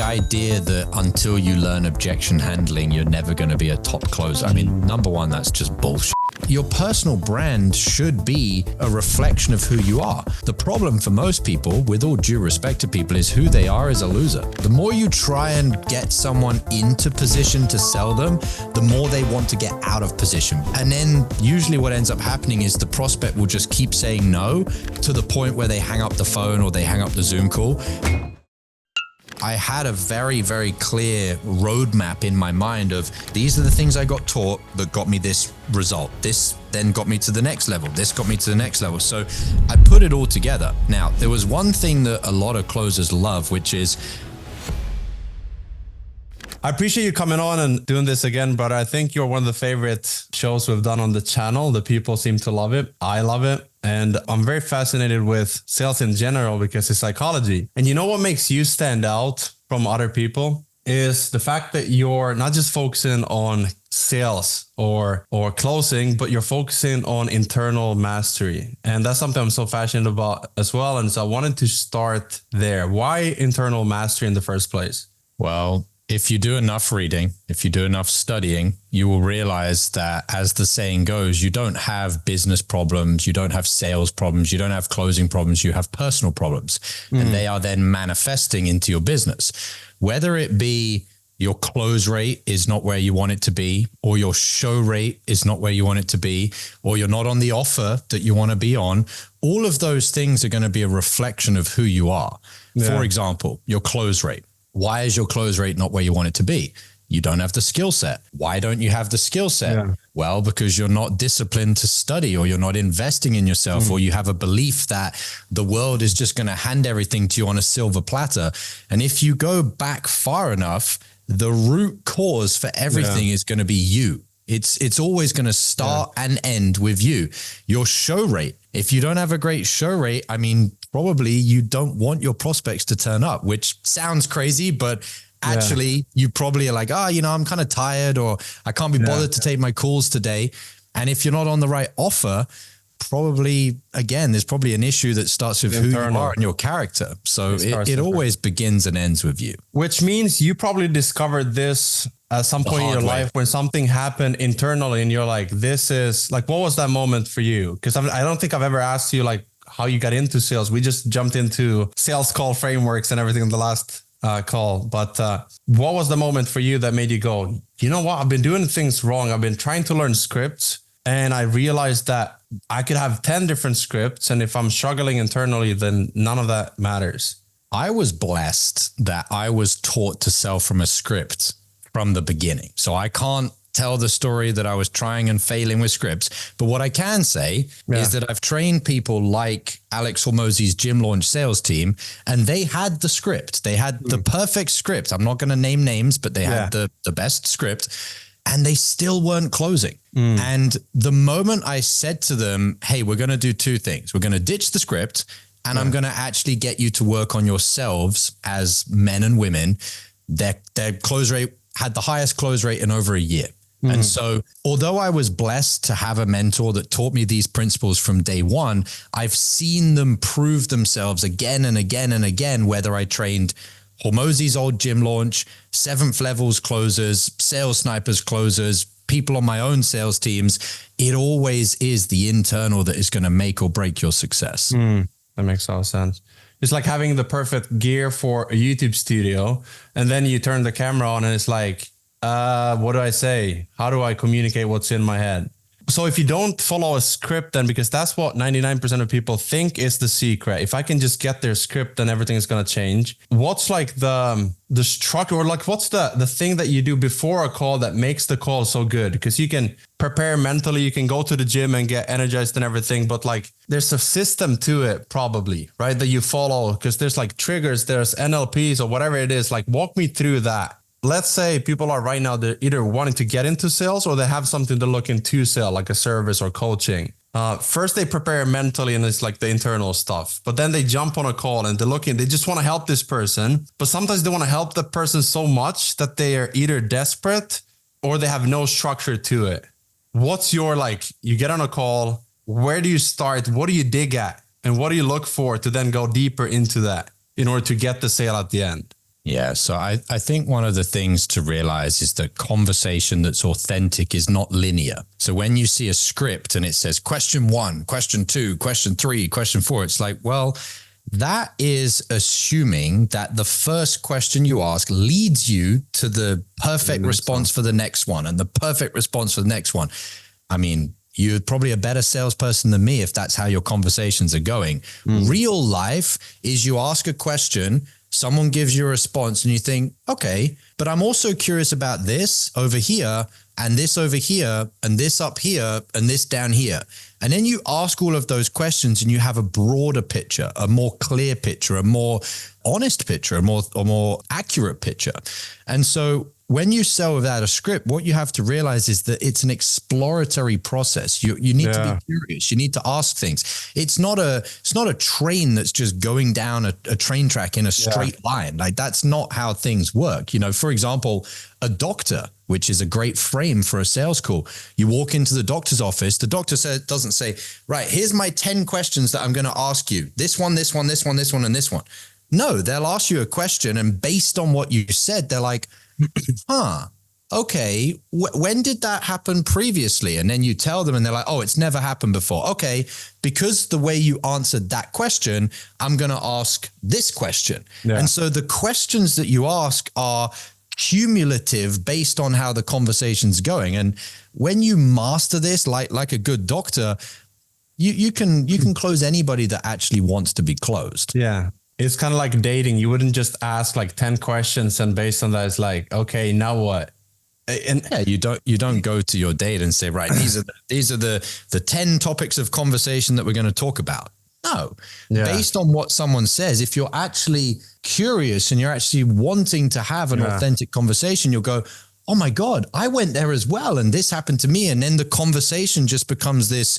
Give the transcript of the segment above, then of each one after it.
the idea that until you learn objection handling, you're never going to be a top closer. I mean, number one, that's just bullshit. Your personal brand should be a reflection of who you are. The problem for most people, with all due respect to people, is who they are as a loser. The more you try and get someone into position to sell them, the more they want to get out of position. And then usually what ends up happening is the prospect will just keep saying no to the point where they hang up the phone or they hang up the Zoom call. I had a very, very clear roadmap in my mind of these are the things I got taught that got me this result. This then got me to the next level. This got me to the next level. So I put it all together. Now, there was one thing that a lot of closers love, which is, I appreciate you coming on and doing this again, but I think you're one of the favorite shows we've done on the channel. The people seem to love it. I love it. And I'm very fascinated with sales in general because it's psychology. And you know what makes you stand out from other people is the fact that you're not just focusing on sales or closing, but you're focusing on internal mastery. And that's something I'm so passionate about as well. And so I wanted to start there. Why internal mastery in the first place? well, if you do enough reading, if you do enough studying, you will realize that, as the saying goes, you don't have business problems, you don't have sales problems, you don't have closing problems, you have personal problems. And they are then manifesting into your business. Whether it be your close rate is not where you want it to be, or your show rate is not where you want it to be, or you're not on the offer that you want to be on, all of those things are going to be a reflection of who you are. Yeah. For example, your close rate. Why is your close rate not where you want it to be? You don't have the skill set. Why don't you have the skill set? Yeah. Well, because you're not disciplined to study, or you're not investing in yourself, or you have a belief that the world is just going to hand everything to you on a silver platter. And if you go back far enough, the root cause for everything is going to be you. It's always going to start and end with you. Your show rate. If you don't have a great show rate, I mean, probably you don't want your prospects to turn up, which sounds crazy, but actually you probably are like, I'm kind of tired, or I can't be bothered to take my calls today. And if you're not on the right offer, probably, again, there's probably an issue that starts with who you are and your character. So it always begins and ends with you. Which means you probably discovered this at some point in your life when something happened internally and you're like, this is like, what was that moment for you? Because I don't think I've ever asked you like how you got into sales. We just jumped into sales call frameworks and everything in the last call. But what was the moment for you that made you go, you know what? I've been doing things wrong. I've been trying to learn scripts, and I realized that I could have 10 different scripts. And if I'm struggling internally, then none of that matters. I was blessed that I was taught to sell from a script from the beginning. So I can't tell the story that I was trying and failing with scripts. But what I can say is that I've trained people like Alex Hormozi's gym launch sales team, and they had the script. They had the perfect script. I'm not going to name names, but they had the best script, and they still weren't closing. And the moment I said to them, hey, we're going to do two things. We're going to ditch the script, and I'm going to actually get you to work on yourselves as men and women. Their close rate had the highest close rate in over a year. And so, although I was blessed to have a mentor that taught me these principles from day one, I've seen them prove themselves again and again and again, whether I trained Hormozi's old gym launch, 7th levels closers, sales snipers closers, people on my own sales teams. It always is the internal that is going to make or break your success. That makes a lot of sense. It's like having the perfect gear for a YouTube studio, and then you turn the camera on and it's like, what do I say? How do I communicate what's in my head? So if you don't follow a script, then, because that's what 99% of people think is the secret. If I can just get their script, then everything is going to change. What's like the structure, or like what's the thing that you do before a call that makes the call so good? Because you can prepare mentally, you can go to the gym and get energized and everything, but like there's a system to it probably, right? That you follow, because there's like triggers, there's NLPs or whatever it is. Like walk me through that. Let's say people are right now, they're either wanting to get into sales or they have something to look into sell, like a service or coaching. First, they prepare mentally, and it's like the internal stuff. But then they jump on a call and they just want to help this person. But sometimes they want to help the person so much that they are either desperate or they have no structure to it. What's your, like, you get on a call, where do you start? What do you dig at? And what do you look for to then go deeper into that in order to get the sale at the end? Yeah. So I think one of the things to realize is that conversation that's authentic is not linear. So when you see a script and it says question 1, question 2, question 3, question 4, it's like, well, that is assuming that the first question you ask leads you to the perfect response for the next one and the perfect response for the next one. I mean, you're probably a better salesperson than me if that's how your conversations are going. Real life is you ask a question, someone gives you a response and you think, okay, but I'm also curious about this over here and this over here and this up here and this down here. And then you ask all of those questions and you have a broader picture, a more clear picture, a more honest picture, a more accurate picture. And so when you sell without a script, what you have to realize is that it's an exploratory process. You need to be curious. You need to ask things. It's not a train that's just going down a train track in a straight line. Like that's not how things work. You know, for example, a doctor, which is a great frame for a sales call. You walk into the doctor's office. The doctor doesn't say, right, here's my 10 questions that I'm going to ask you. This one, this one, this one, this one, and this one. No, they'll ask you a question. And based on what you said, they're like, okay, when did that happen previously? And then you tell them and they're like, oh, it's never happened before. Okay, because the way you answered that question, I'm going to ask this question. Yeah. And so the questions that you ask are cumulative based on how the conversation's going. And when you master this, like a good doctor, you can close anybody that actually wants to be closed. Yeah. It's kind of like dating. You wouldn't just ask like 10 questions and based on that, it's like, okay, now what? And yeah, you don't go to your date and say, right, these are the 10 topics of conversation that we're going to talk about. No, based on what someone says, if you're actually curious and you're actually wanting to have an authentic conversation, you'll go, oh my God, I went there as well. And this happened to me. And then the conversation just becomes this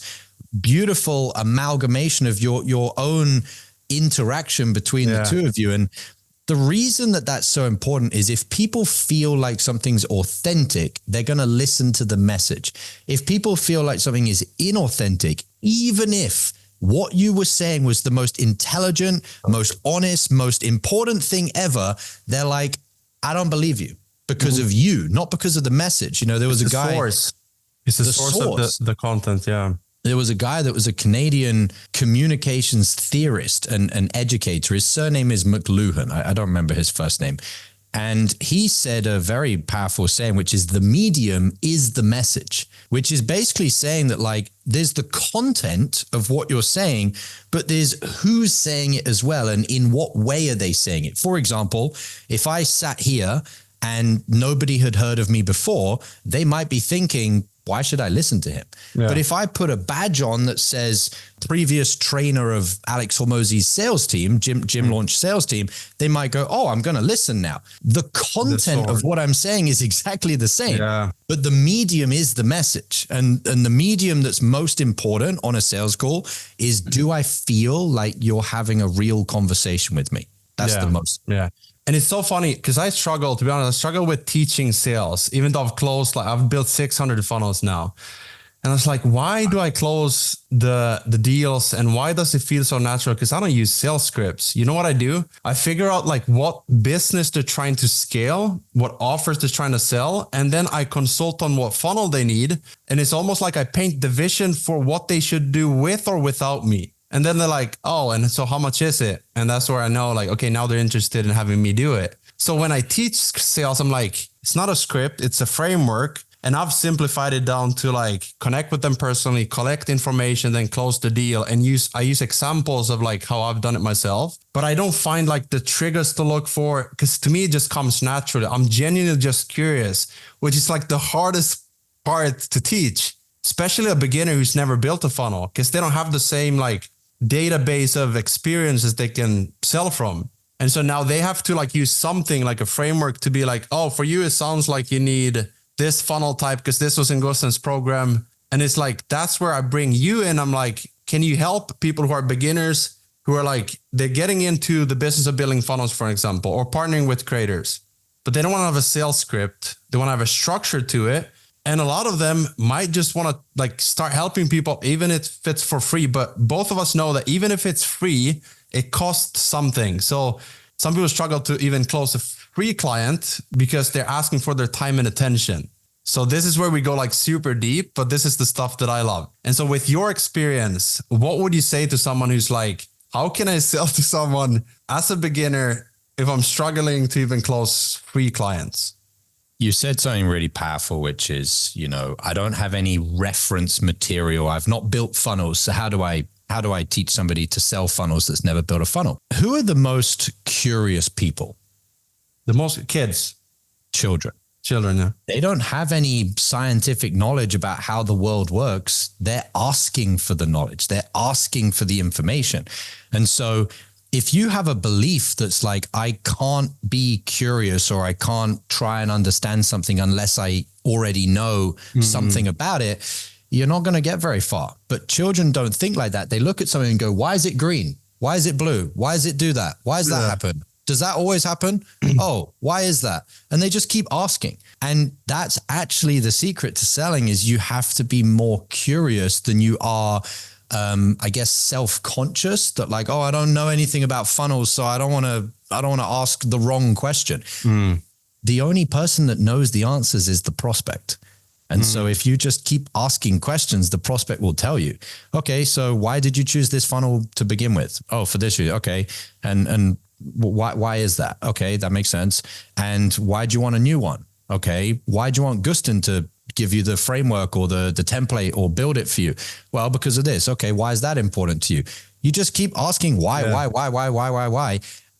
beautiful amalgamation of your own interaction between the two of you. And the reason that that's so important is if people feel like something's authentic, they're going to listen to the message. If people feel like something is inauthentic, even if what you were saying was the most intelligent, most honest, most important thing ever, they're like, I don't believe you because of you, not because of the message. You know, there was a guy. It's the source of the content. Yeah. There was a guy that was a Canadian communications theorist and educator. His surname is McLuhan. I don't remember his first name. And he said a very powerful saying, which is the medium is the message, which is basically saying that like there's the content of what you're saying, but there's who's saying it as well. And in what way are they saying it? For example, if I sat here and nobody had heard of me before, they might be thinking, why should I listen to him? Yeah. But if I put a badge on that says previous trainer of Alex Hormozi's sales team, gym launch sales team, they might go, oh, I'm going to listen now. The content of what I'm saying is exactly the same, but the medium is the message. And the medium that's most important on a sales call is, do I feel like you're having a real conversation with me? That's the most. Yeah. And it's so funny because I struggle, to be honest, I struggle with teaching sales, even though I've built 600 funnels now. And I was like, why do I close the deals and why does it feel so natural? Because I don't use sales scripts. You know what I do? I figure out like what business they're trying to scale, what offers they're trying to sell. And then I consult on what funnel they need. And it's almost like I paint the vision for what they should do with or without me. And then they're like, oh, and so how much is it? And that's where I know like, okay, now they're interested in having me do it. So when I teach sales, I'm like, it's not a script, it's a framework. And I've simplified it down to like connect with them personally, collect information, then close the deal. And I use examples of like how I've done it myself, but I don't find like the triggers to look for, because to me, it just comes naturally. I'm genuinely just curious, which is like the hardest part to teach, especially a beginner who's never built a funnel, because they don't have the same like database of experiences they can sell from. And so now they have to like use something like a framework to be like, oh, for you, it sounds like you need this funnel type because this was in Gusten's program. And it's like, that's where I bring you in. I'm like, can you help people who are beginners who are like, they're getting into the business of building funnels, for example, or partnering with creators, but they don't want to have a sales script. They want to have a structure to it. And a lot of them might just want to like start helping people, even if it's for free. But both of us know that even if it's free, it costs something. So Some people struggle to even close a free client because they're asking for their time and attention. So this is where we go like super deep, but this is the stuff that I love. And so with your experience, what would you say to someone who's like, how can I sell to someone as a beginner if I'm struggling to even close free clients? You said something really powerful, which is, I don't have any reference material. I've not built funnels. So how do I teach somebody to sell funnels that's never built a funnel? Who are the most curious people? The most kids. Children. Yeah. They don't have any scientific knowledge about how the world works. They're asking for the knowledge. They're asking for the information. And so if you have a belief that's like, I can't be curious or I can't try and understand something unless I already know something about it, you're not going to get very far. But children don't think like that. They look at something and go, why is it green? Why is it blue? Why does it do that? Why does that happen? Does that always happen? Oh, why is that? And they just keep asking. And that's actually the secret to selling, is you have to be more curious than you are, I guess, self-conscious, that like, oh, I don't know anything about funnels, so I don't want to ask the wrong question. The only person that knows the answers is the prospect. And so if you just keep asking questions, the prospect will tell you, okay, so why did you choose this funnel to begin with? Oh, for this reason. Okay. And why is that? Okay, that makes sense. And why do you want a new one? Okay. Why do you want Gusten to give you the framework or the template or build it for you? Well, because of this. Okay. Why is that important to you? You just keep asking why.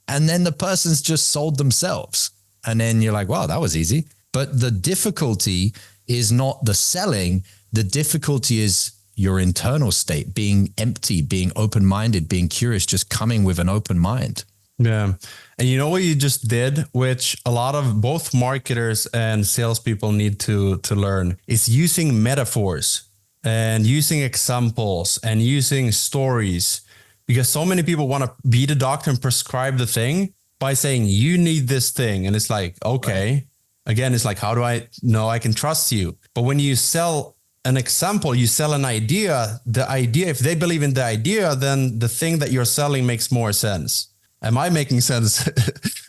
And then the person's just sold themselves. And then you're like, wow, that was easy. But the difficulty is not the selling. The difficulty is your internal state, being empty, being open-minded, being curious, just coming with an open mind. Yeah. And you know what you just did, which a lot of both marketers and salespeople need to learn, is using metaphors and using examples and using stories, because so many people want to be the doctor and prescribe the thing by saying, you need this thing. And it's like, okay, right. Again, it's like, how do I know I can trust you? But when you sell an example, you sell an idea, the idea, if they believe in the idea, then the thing that you're selling makes more sense. Am I making sense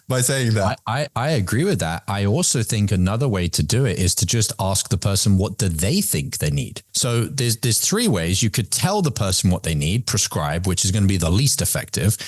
by saying that? I agree with that. I also think another way to do it is to just ask the person, what do they think they need? So there's three ways. You could tell the person what they need, prescribe, which is going to be the least effective.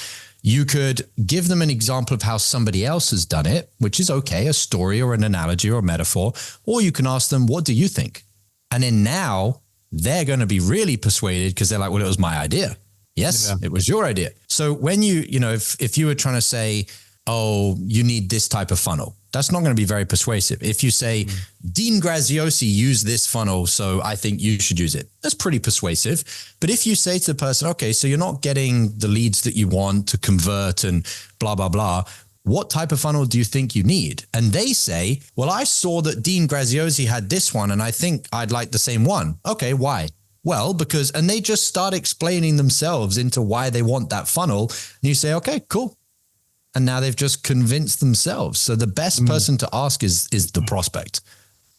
You could give them an example of how somebody else has done it, which is okay, a story or an analogy or a metaphor. Or you can ask them, what do you think? And then now they're going to be really persuaded, because they're like, well, it was my idea. Yes, It was your idea. So when if you were trying to say, oh, you need this type of funnel, that's not going to be very persuasive. If you say, Dean Graziosi used this funnel, so I think you should use it, that's pretty persuasive. But if you say to the person, okay, so you're not getting the leads that you want to convert and blah, blah, blah, what type of funnel do you think you need? And they say, well, I saw that Dean Graziosi had this one and I think I'd like the same one. Okay, why? Well, because, and they just start explaining themselves into why they want that funnel. And you say, okay, cool. And now they've just convinced themselves. So the best person to ask is the prospect.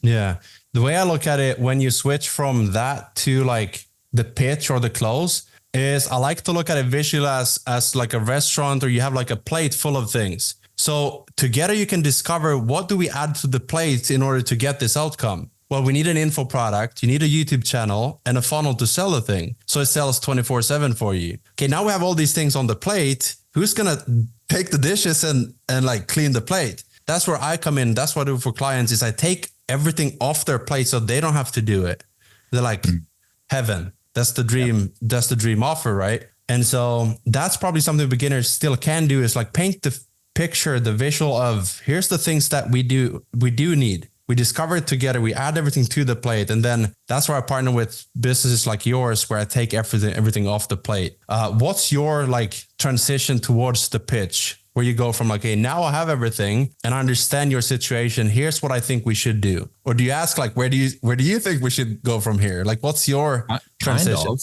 Yeah. The way I look at it, when you switch from that to like the pitch or the close, is I like to look at it visually as like a restaurant, or you have like a plate full of things. So together you can discover, what do we add to the plate in order to get this outcome? Well, we need an info product, you need a YouTube channel and a funnel to sell the thing. So it sells 24/7 for you. Okay, now we have all these things on the plate. Who's going to take the dishes and like clean the plate? That's where I come in. That's what I do for clients, is I take everything off their plate so they don't have to do it. They're like, heaven. That's the dream. Yep. That's the dream offer, right? And so that's probably something beginners still can do, is like paint the picture, the visual of, here's the things that we do need. We discover it together. We add everything to the plate. And then that's where I partner with businesses like yours, where I take everything off the plate. What's your like transition towards the pitch, where you go from like, hey, now I have everything and I understand your situation. Here's what I think we should do. Or do you ask like, where do you think we should go from here? Like, what's your transition?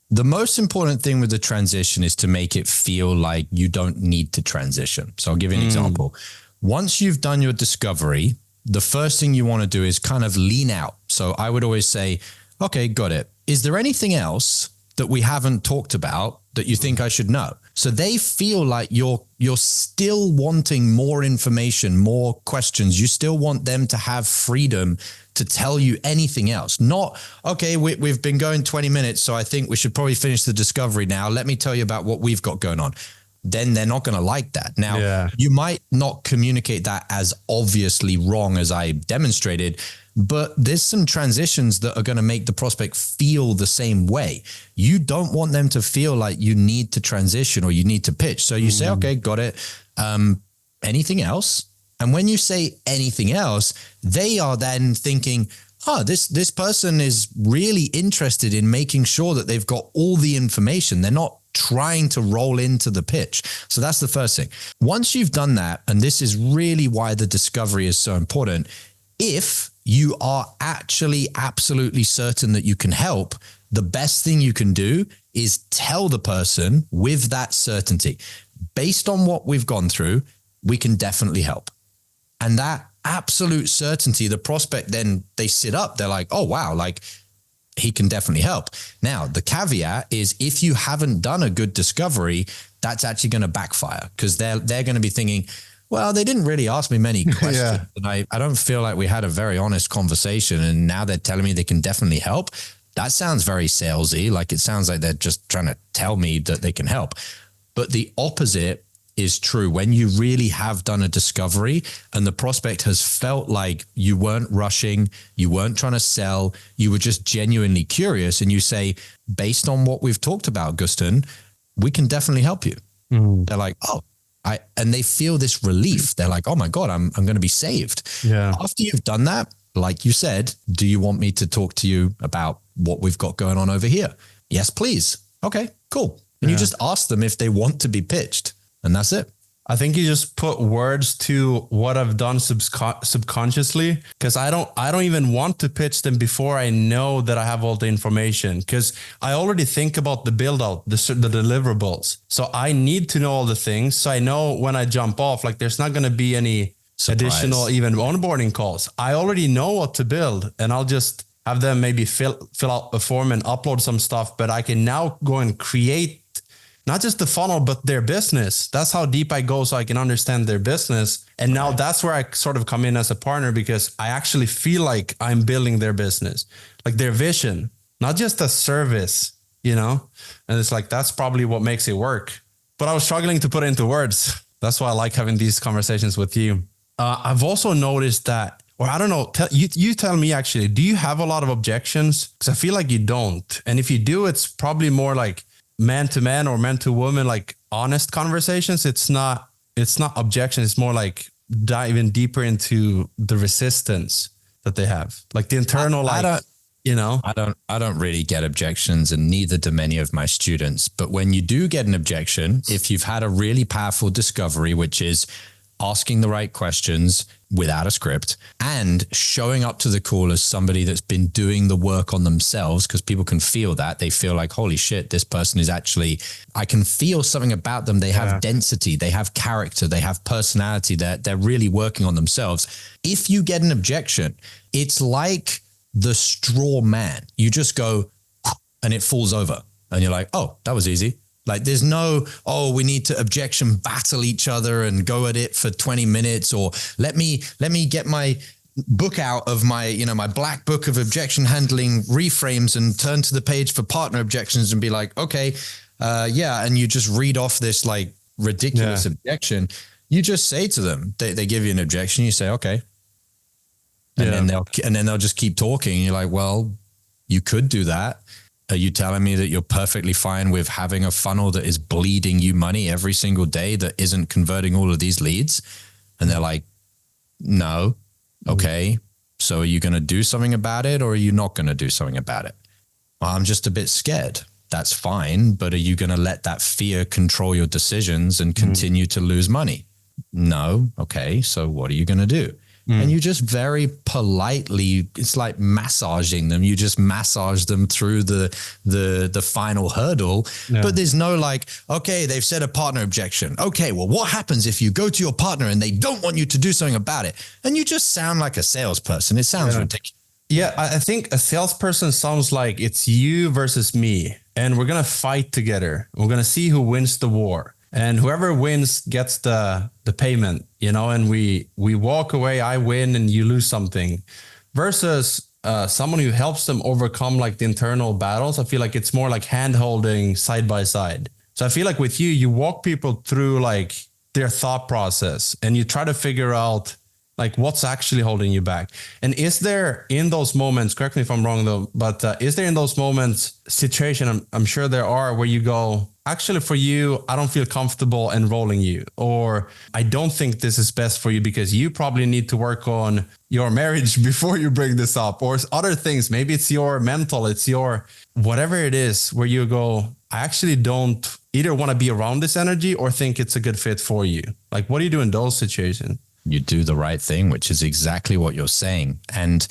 The most important thing with the transition is to make it feel like you don't need to transition. So I'll give you an example. Once you've done your discovery, the first thing you want to do is kind of lean out. So I would always say, okay, got it. Is there anything else that we haven't talked about that you think I should know? So they feel like you're still wanting more information, more questions. You still want them to have freedom to tell you anything else. Not, okay, we've been going 20 minutes, so I think we should probably finish the discovery now. Let me tell you about what we've got going on. Then they're not going to like that. Now, you might not communicate that as obviously wrong as I demonstrated, but there's some transitions that are going to make the prospect feel the same way. You don't want them to feel like you need to transition or you need to pitch. So you say, okay, got it. Anything else? And when you say anything else, they are then thinking, oh, this person is really interested in making sure that they've got all the information. They're not trying to roll into the pitch. So that's the first thing. Once you've done that, and this is really why the discovery is so important, if you are actually absolutely certain that you can help, the best thing you can do is tell the person with that certainty, based on what we've gone through, we can definitely help. And that absolute certainty, the prospect, then they sit up, they're like, oh, wow, like he can definitely help. Now, the caveat is if you haven't done a good discovery, that's actually going to backfire because they're going to be thinking, well, they didn't really ask me many questions. And I don't feel like we had a very honest conversation. And now they're telling me they can definitely help. That sounds very salesy. Like it sounds like they're just trying to tell me that they can help. But the opposite is true. When you really have done a discovery and the prospect has felt like you weren't rushing, you weren't trying to sell, you were just genuinely curious, and you say, based on what we've talked about, Gusten, we can definitely help you. They're like, oh, and they feel this relief. They're like, oh my God, I'm going to be saved. Yeah. After you've done that, like you said, do you want me to talk to you about what we've got going on over here? Yes, please. Okay, cool. And you just ask them if they want to be pitched, and that's it. I think you just put words to what I've done subconsciously, because I don't even want to pitch them before I know that I have all the information, because I already think about the build out, the deliverables. So I need to know all the things. So I know when I jump off, like there's not going to be any additional even onboarding calls. I already know what to build, and I'll just have them maybe fill out a form and upload some stuff, but I can now go and create not just the funnel, but their business. That's how deep I go so I can understand their business. And now that's where I sort of come in as a partner, because I actually feel like I'm building their business, like their vision, not just a service, you know? And it's like, that's probably what makes it work. But I was struggling to put it into words. That's why I like having these conversations with you. I've also noticed that, or I don't know, you tell me actually, do you have a lot of objections? Because I feel like you don't. And if you do, it's probably more like man to man or man to woman, like honest conversations. It's not objection. It's more like diving deeper into the resistance that they have, like the internal, I don't really get objections, and neither do many of my students. But when you do get an objection, if you've had a really powerful discovery, which is asking the right questions without a script and showing up to the call as somebody that's been doing the work on themselves, because people can feel that. They feel like, holy shit, this person is actually, I can feel something about them. They have density, they have character, they have personality, they're really working on themselves. If you get an objection, it's like the straw man. You just go and it falls over and you're like, oh, that was easy. Like there's no, oh, we need to objection battle each other and go at it for 20 minutes, or let me get my book out of my, my black book of objection handling reframes and turn to the page for partner objections and be like, okay, and you just read off this like ridiculous objection. You just say to them, they give you an objection, you say, okay. And then they'll just keep talking. And you're like, well, you could do that. Are you telling me that you're perfectly fine with having a funnel that is bleeding you money every single day that isn't converting all of these leads? And they're like, no. Okay. So are you going to do something about it, or are you not going to do something about it? Well, I'm just a bit scared. That's fine. But are you going to let that fear control your decisions and continue to lose money? No. Okay. So what are you going to do? And you just very politely, it's like massaging them. You just massage them through the final hurdle. Yeah. But there's no like, okay, they've said a partner objection. Okay, well, what happens if you go to your partner and they don't want you to do something about it? And you just sound like a salesperson. It sounds ridiculous. Yeah, I think a salesperson sounds like it's you versus me. and we're going to fight together. We're going to see who wins the war. And whoever wins gets the payment, and we walk away, I win and you lose something. Versus someone who helps them overcome like the internal battles. I feel like it's more like hand holding side by side. So I feel like with you walk people through like their thought process and you try to figure out like what's actually holding you back. And is there in those moments, correct me if I'm wrong though, but is there in those moments situation, I'm sure there are, where you go, actually for you, I don't feel comfortable enrolling you, or I don't think this is best for you because you probably need to work on your marriage before you bring this up, or other things. Maybe it's your mental, it's your whatever it is, where you go, I actually don't either want to be around this energy or think it's a good fit for you. Like, what do you do in those situations? You do the right thing, which is exactly what you're saying. And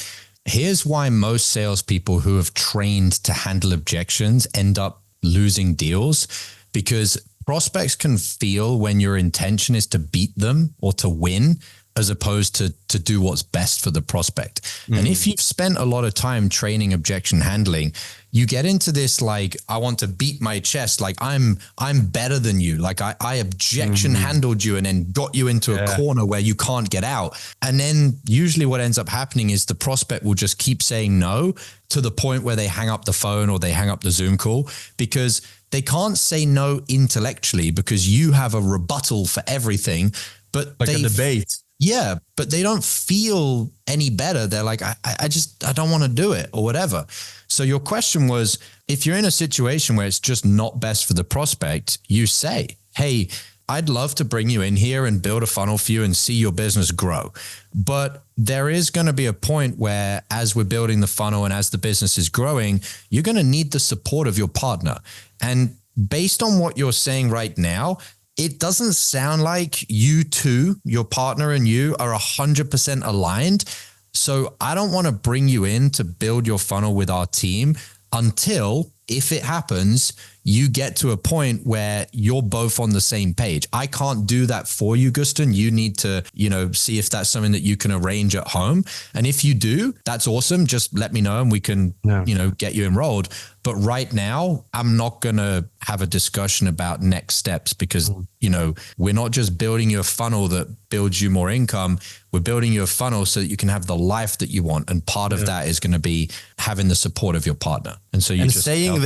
here's why most salespeople who have trained to handle objections end up losing deals, because prospects can feel when your intention is to beat them or to win, as opposed to do what's best for the prospect. Mm-hmm. And if you've spent a lot of time training objection handling, you get into this, like, I want to beat my chest. Like I'm better than you. Like I objection handled you and then got you into a corner where you can't get out. And then usually what ends up happening is the prospect will just keep saying no to the point where they hang up the phone or they hang up the Zoom call, because they can't say no intellectually because you have a rebuttal for everything. But like a debate. Yeah, but they don't feel any better. They're like, I don't want to do it or whatever. So your question was, if you're in a situation where it's just not best for the prospect, you say, hey, I'd love to bring you in here and build a funnel for you and see your business grow. But there is going to be a point where, as we're building the funnel and as the business is growing, you're going to need the support of your partner. And based on what you're saying right now, it doesn't sound like you two, your partner and you, are 100% aligned. So I don't want to bring you in to build your funnel with our team until, if it happens, you get to a point where you're both on the same page. I can't do that for you, Gusten. You need to, see if that's something that you can arrange at home. And if you do, that's awesome. Just let me know and we can, get you enrolled. But right now, I'm not going to have a discussion about next steps because, we're not just building you a funnel that builds you more income. We're building you a funnel so that you can have the life that you want. And part of that is going to be having the support of your partner. And so you just saying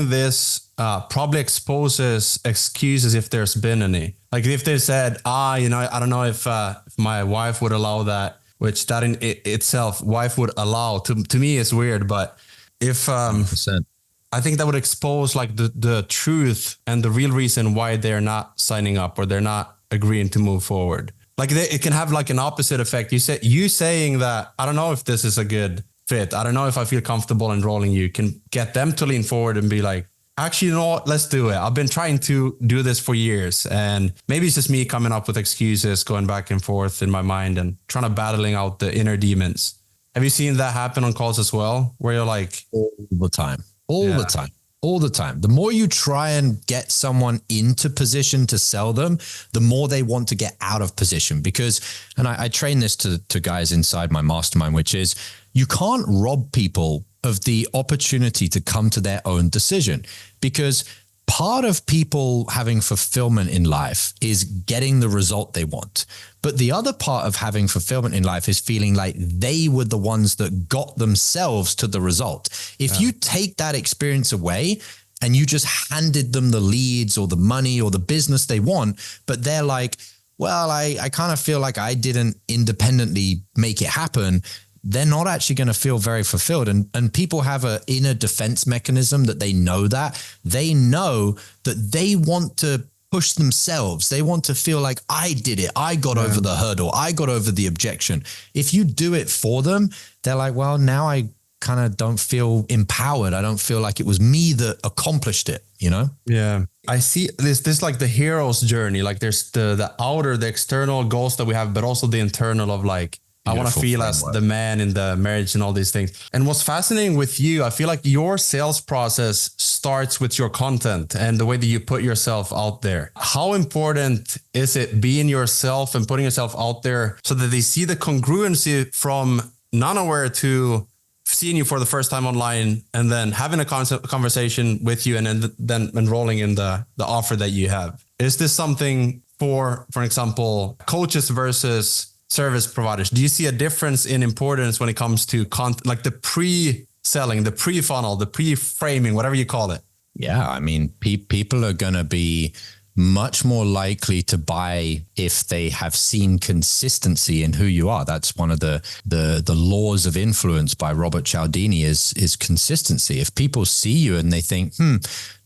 this probably exposes excuses if there's been any. Like if they said, I don't know if my wife would allow that, which that in itself, wife would allow. To me is weird, but if 100%. I think that would expose like the truth and the real reason why they're not signing up or they're not agreeing to move forward. Like it can have like an opposite effect. You saying that, I don't know if this is a good fit. I don't know if I feel comfortable enrolling you, can get them to lean forward and be like, actually, you know what? Let's do it. I've been trying to do this for years. And maybe it's just me coming up with excuses, going back and forth in my mind and trying to battling out the inner demons. Have you seen that happen on calls as well? Where you're like... All the time. All the time. The more you try and get someone into position to sell them, the more they want to get out of position. Because, and I train this to guys inside my mastermind, which is you can't rob people of the opportunity to come to their own decision, because part of people having fulfillment in life is getting the result they want. But the other part of having fulfillment in life is feeling like they were the ones that got themselves to the result. If you take that experience away and you just handed them the leads or the money or the business they want, but they're like, well, I kind of feel like I didn't independently make it happen, they're not actually going to feel very fulfilled. And people have an inner defense mechanism that they know that they want to push themselves. They want to feel like I did it. I got over the hurdle. I got over the objection. If you do it for them, they're like, well, now I kind of don't feel empowered. I don't feel like it was me that accomplished it, Yeah. I see this like the hero's journey. Like there's the outer, the external goals that we have, but also the internal of like, I want to feel as the man in the marriage and all these things. And what's fascinating with you, I feel like your sales process starts with your content and the way that you put yourself out there. How important is it being yourself and putting yourself out there so that they see the congruency from non-aware to seeing you for the first time online and then having a conversation with you and then enrolling in the offer that you have. Is this something for example, coaches versus service providers? Do you see a difference in importance when it comes to like the pre-selling, the pre-funnel, the pre-framing, whatever you call it? Yeah, I mean, people are going to be much more likely to buy if they have seen consistency in who you are. That's one of the laws of influence by Robert Cialdini is consistency. If people see you and they think,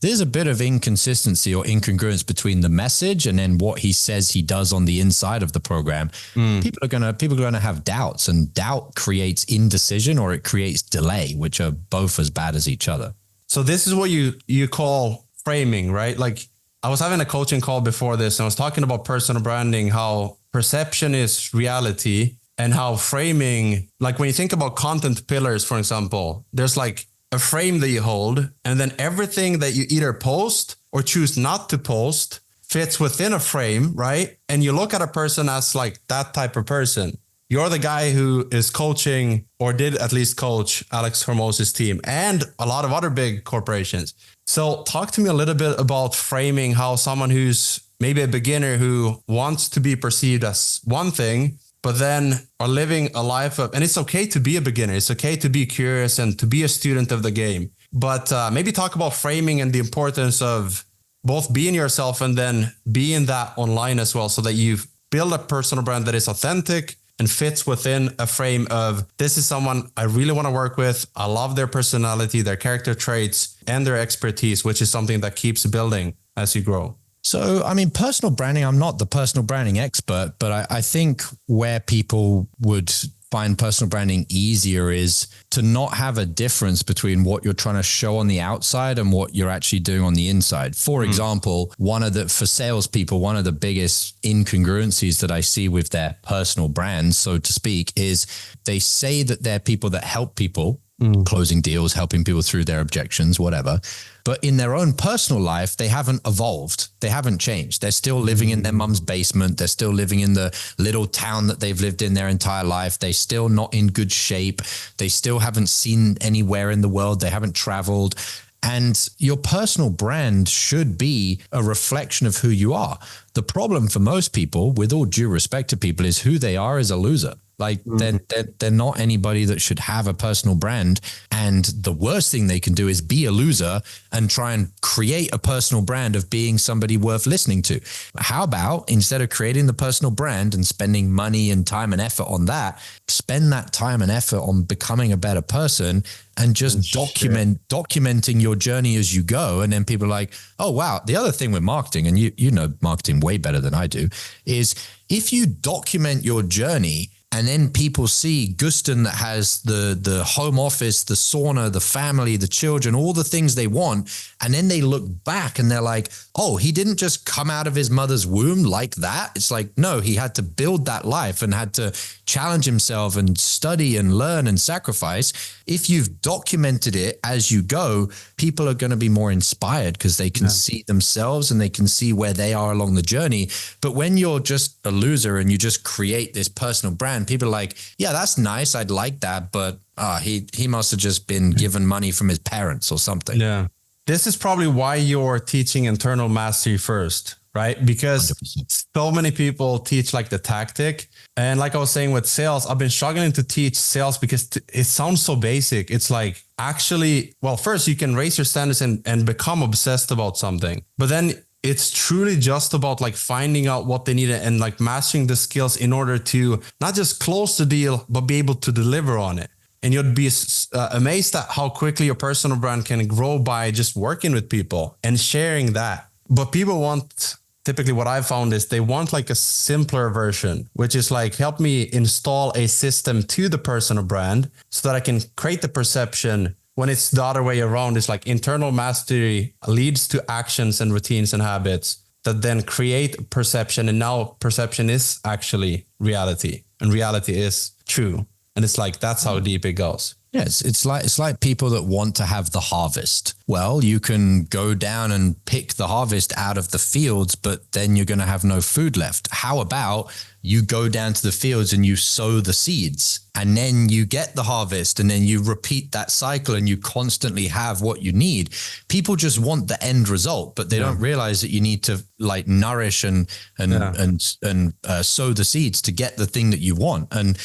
there's a bit of inconsistency or incongruence between the message and then what he says he does on the inside of the program, people are gonna have doubts, and doubt creates indecision or it creates delay, which are both as bad as each other. So this is what you call framing, right? Like, I was having a coaching call before this and I was talking about personal branding, how perception is reality, and how framing, like when you think about content pillars, for example, there's like a frame that you hold, and then everything that you either post or choose not to post fits within a frame, right? And you look at a person as like that type of person. You're the guy who is coaching, or did at least coach, Alex Hormozi's team and a lot of other big corporations. So talk to me a little bit about framing, how someone who's maybe a beginner who wants to be perceived as one thing, but then are living a life of, and it's okay to be a beginner. It's okay to be curious and to be a student of the game. But maybe talk about framing and the importance of both being yourself and then being that online as well, so that you build a personal brand that is authentic and fits within a frame of, this is someone I really want to work with. I love their personality, their character traits, and their expertise, which is something that keeps building as you grow. So, I mean, personal branding, I'm not the personal branding expert, but I think where people would find personal branding easier is to not have a difference between what you're trying to show on the outside and what you're actually doing on the inside. For example, for salespeople, one of the biggest incongruencies that I see with their personal brands, so to speak, is they say that they're people that help people, closing deals, helping people through their objections, whatever. But in their own personal life, they haven't evolved. They haven't changed. They're still living in their mum's basement. They're still living in the little town that they've lived in their entire life. They're still not in good shape. They still haven't seen anywhere in the world. They haven't traveled. And your personal brand should be a reflection of who you are. The problem for most people, with all due respect to people, is who they are is a loser. Like they're not anybody that should have a personal brand. And the worst thing they can do is be a loser and try and create a personal brand of being somebody worth listening to. How about, instead of creating the personal brand and spending money and time and effort on that, spend that time and effort on becoming a better person and just documenting your journey as you go. And then people are like, oh, wow. The other thing with marketing, and you know marketing way better than I do, is if you document your journey, and then people see Gusten that has the home office, the sauna, the family, the children, all the things they want. And then they look back and they're like, oh, he didn't just come out of his mother's womb like that. It's like, no, he had to build that life and had to challenge himself and study and learn and sacrifice. If you've documented it as you go, people are going to be more inspired because they can see themselves and they can see where they are along the journey. But when you're just a loser and you just create this personal brand, people are like, yeah, that's nice. I'd like that. But he must have just been given money from his parents or something. Yeah. This is probably why you're teaching internal mastery first, right? Because 100%. So many people teach like the tactic. And like I was saying with sales, I've been struggling to teach sales because it sounds so basic. It's like, actually, well, first you can raise your standards and become obsessed about something. But then it's truly just about like finding out what they need and like mastering the skills in order to not just close the deal, but be able to deliver on it. And you'd be amazed at how quickly your personal brand can grow by just working with people and sharing that. But people want, typically what I've found is they want like a simpler version, which is like, help me install a system to the personal brand so that I can create the perception. When it's the other way around, it's like internal mastery leads to actions and routines and habits that then create perception. And now perception is actually reality, and reality is true. And it's like, that's how deep it goes. Yeah, it's like people that want to have the harvest. Well, you can go down and pick the harvest out of the fields, but then you're going to have no food left. How about you go down to the fields and you sow the seeds, and then you get the harvest, and then you repeat that cycle and you constantly have what you need. People just want the end result, but they don't realize that you need to like nourish and sow the seeds to get the thing that you want. And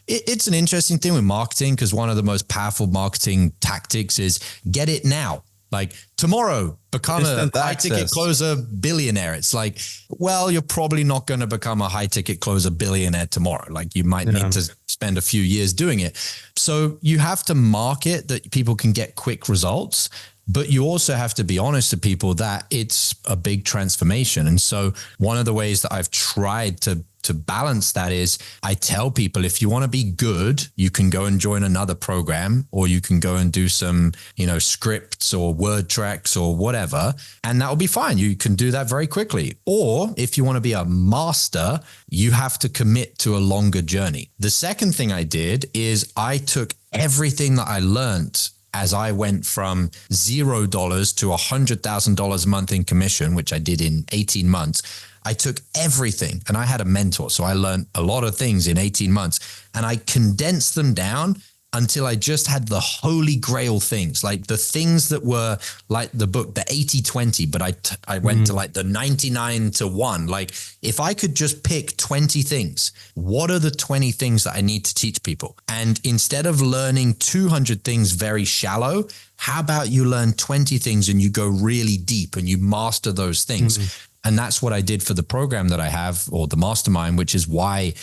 it's an interesting thing with marketing, because one of the most powerful marketing tactics is get it now. Like tomorrow, become a high ticket closer billionaire. It's like, well, you're probably not going to become a high ticket closer billionaire tomorrow. Like you might need to spend a few years doing it. So you have to market that people can get quick results, but you also have to be honest to people that it's a big transformation. And so one of the ways that I've tried to balance that is I tell people, if you want to be good, you can go and join another program, or you can go and do some, scripts or word tracks or whatever, and that will be fine. You can do that very quickly. Or if you want to be a master, you have to commit to a longer journey. The second thing I did is I took everything that I learned as I went from $0 to $100,000 a month in commission, which I did in 18 months. I took everything, and I had a mentor. So I learned a lot of things in 18 months, and I condensed them down until I just had the holy grail things, like the things that were like the book, the 80-20, but I went to like the 99-1. Like if I could just pick 20 things, what are the 20 things that I need to teach people? And instead of learning 200 things very shallow, how about you learn 20 things and you go really deep and you master those things? And that's what I did for the program that I have, or the mastermind, which is why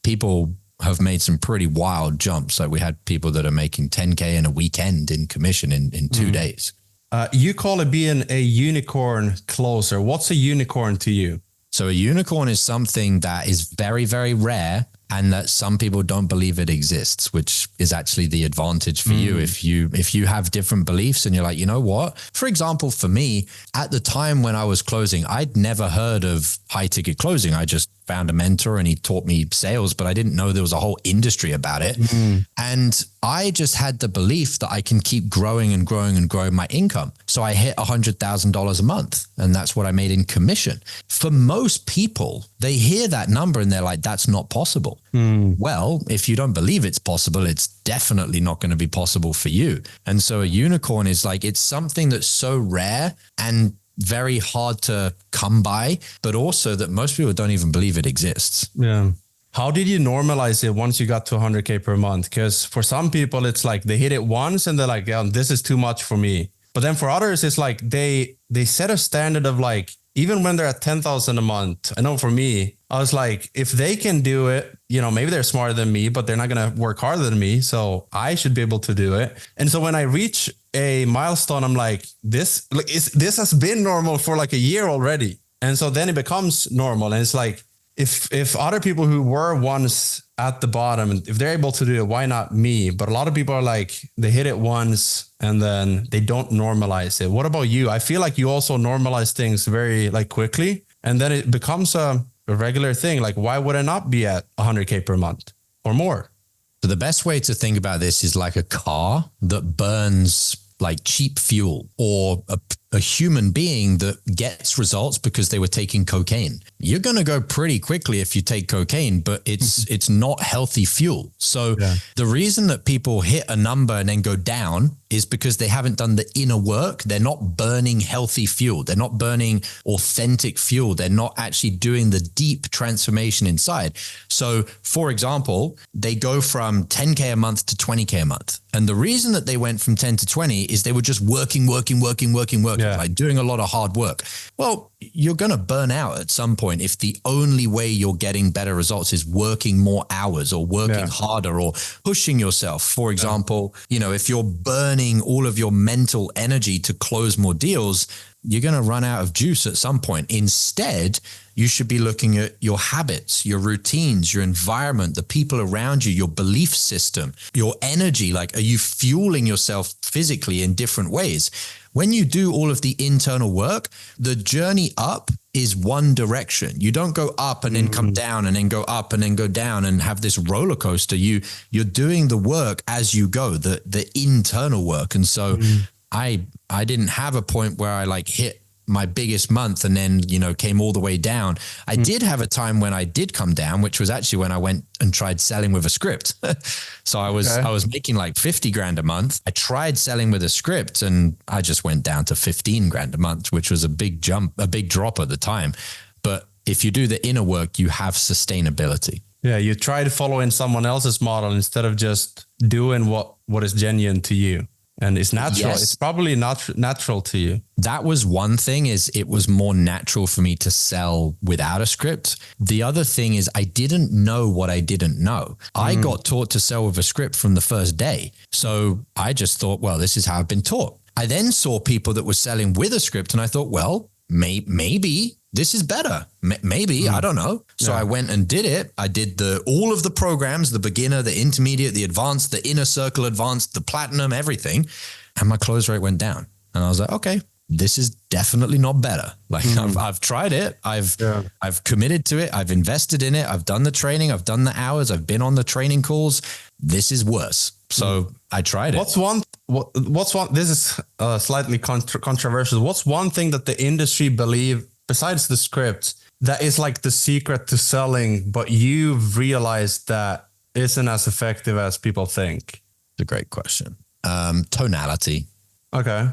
people have made some pretty wild jumps. Like we had people that are making 10K in a weekend in commission in 2 days. You call it being a unicorn closer. What's a unicorn to you? So a unicorn is something that is very, very rare, and that some people don't believe it exists, which is actually the advantage for you. If you have different beliefs and you're like, you know what? For example, for me, at the time when I was closing, I'd never heard of high ticket closing. I just found a mentor and he taught me sales, but I didn't know there was a whole industry about it. And I just had the belief that I can keep growing and growing and growing my income. So I hit $100,000 a month, and that's what I made in commission. For most people, they hear that number and they're like, that's not possible. Well, if you don't believe it's possible, it's definitely not going to be possible for you. And so a unicorn is like, it's something that's so rare and very hard to come by, but also that most people don't even believe it exists. Yeah. How did you normalize it once you got to 100K per month? Because for some people, it's like they hit it once and they're like, yeah, this is too much for me. But then for others, it's like they set a standard of like, even when they're at 10,000 a month. I know for me, I was like, if they can do it, maybe they're smarter than me, but they're not going to work harder than me. So I should be able to do it. And so when I reach a milestone, I'm like, this has been normal for like a year already. And so then it becomes normal. And it's like, if other people who were once at the bottom, if they're able to do it, why not me? But a lot of people are like, they hit it once and then they don't normalize it. What about you? I feel like you also normalize things very like quickly, and then it becomes a regular thing. Like, why would I not be at 100K per month or more? So the best way to think about this is like a car that burns like cheap fuel, or a human being that gets results because they were taking cocaine. You're going to go pretty quickly if you take cocaine, but it's not healthy fuel. So the reason that people hit a number and then go down is because they haven't done the inner work. They're not burning healthy fuel. They're not burning authentic fuel. They're not actually doing the deep transformation inside. So for example, they go from 10K a month to 20K a month. And the reason that they went from 10 to 20 is they were just working, like doing a lot of hard work. Well, you're going to burn out at some point if the only way you're getting better results is working more hours or working harder or pushing yourself. For example, if you're burning all of your mental energy to close more deals, you're going to run out of juice at some point. Instead, you should be looking at your habits, your routines, your environment, the people around you, your belief system, your energy. Like, are you fueling yourself physically in different ways? when you do all of the internal work, the journey up is one direction. You don't go up and then come down and then go up and then go down and have this roller coaster. You're doing the work as you go, the internal work. And so I didn't have a point where I like hit my biggest month and then, came all the way down. I did have a time when I did come down, which was actually when I went and tried selling with a script. So I was making like 50 grand a month. I tried selling with a script and I just went down to 15 grand a month, which was a big drop at the time. But if you do the inner work, you have sustainability. Yeah. You try to follow in someone else's model instead of just doing what is genuine to you. And it's natural. Yes. It's probably not natural to you. That was one thing, is it was more natural for me to sell without a script. The other thing is I didn't know what I didn't know. I got taught to sell with a script from the first day. So I just thought, well, this is how I've been taught. I then saw people that were selling with a script and I thought, well, maybe this is better. Maybe, I don't know. So I went and did it. I did all of the programs, the beginner, the intermediate, the advanced, the inner circle advanced, the platinum, everything. And my close rate went down. And I was like, okay, this is definitely not better. Like I've tried it. I've committed to it. I've invested in it. I've done the training. I've done the hours. I've been on the training calls. This is worse. So I tried it. What's one, this is slightly controversial. What's one thing that the industry believe besides the script that is like the secret to selling, but you've realized that isn't as effective as people think? It's a great question. Tonality. Okay.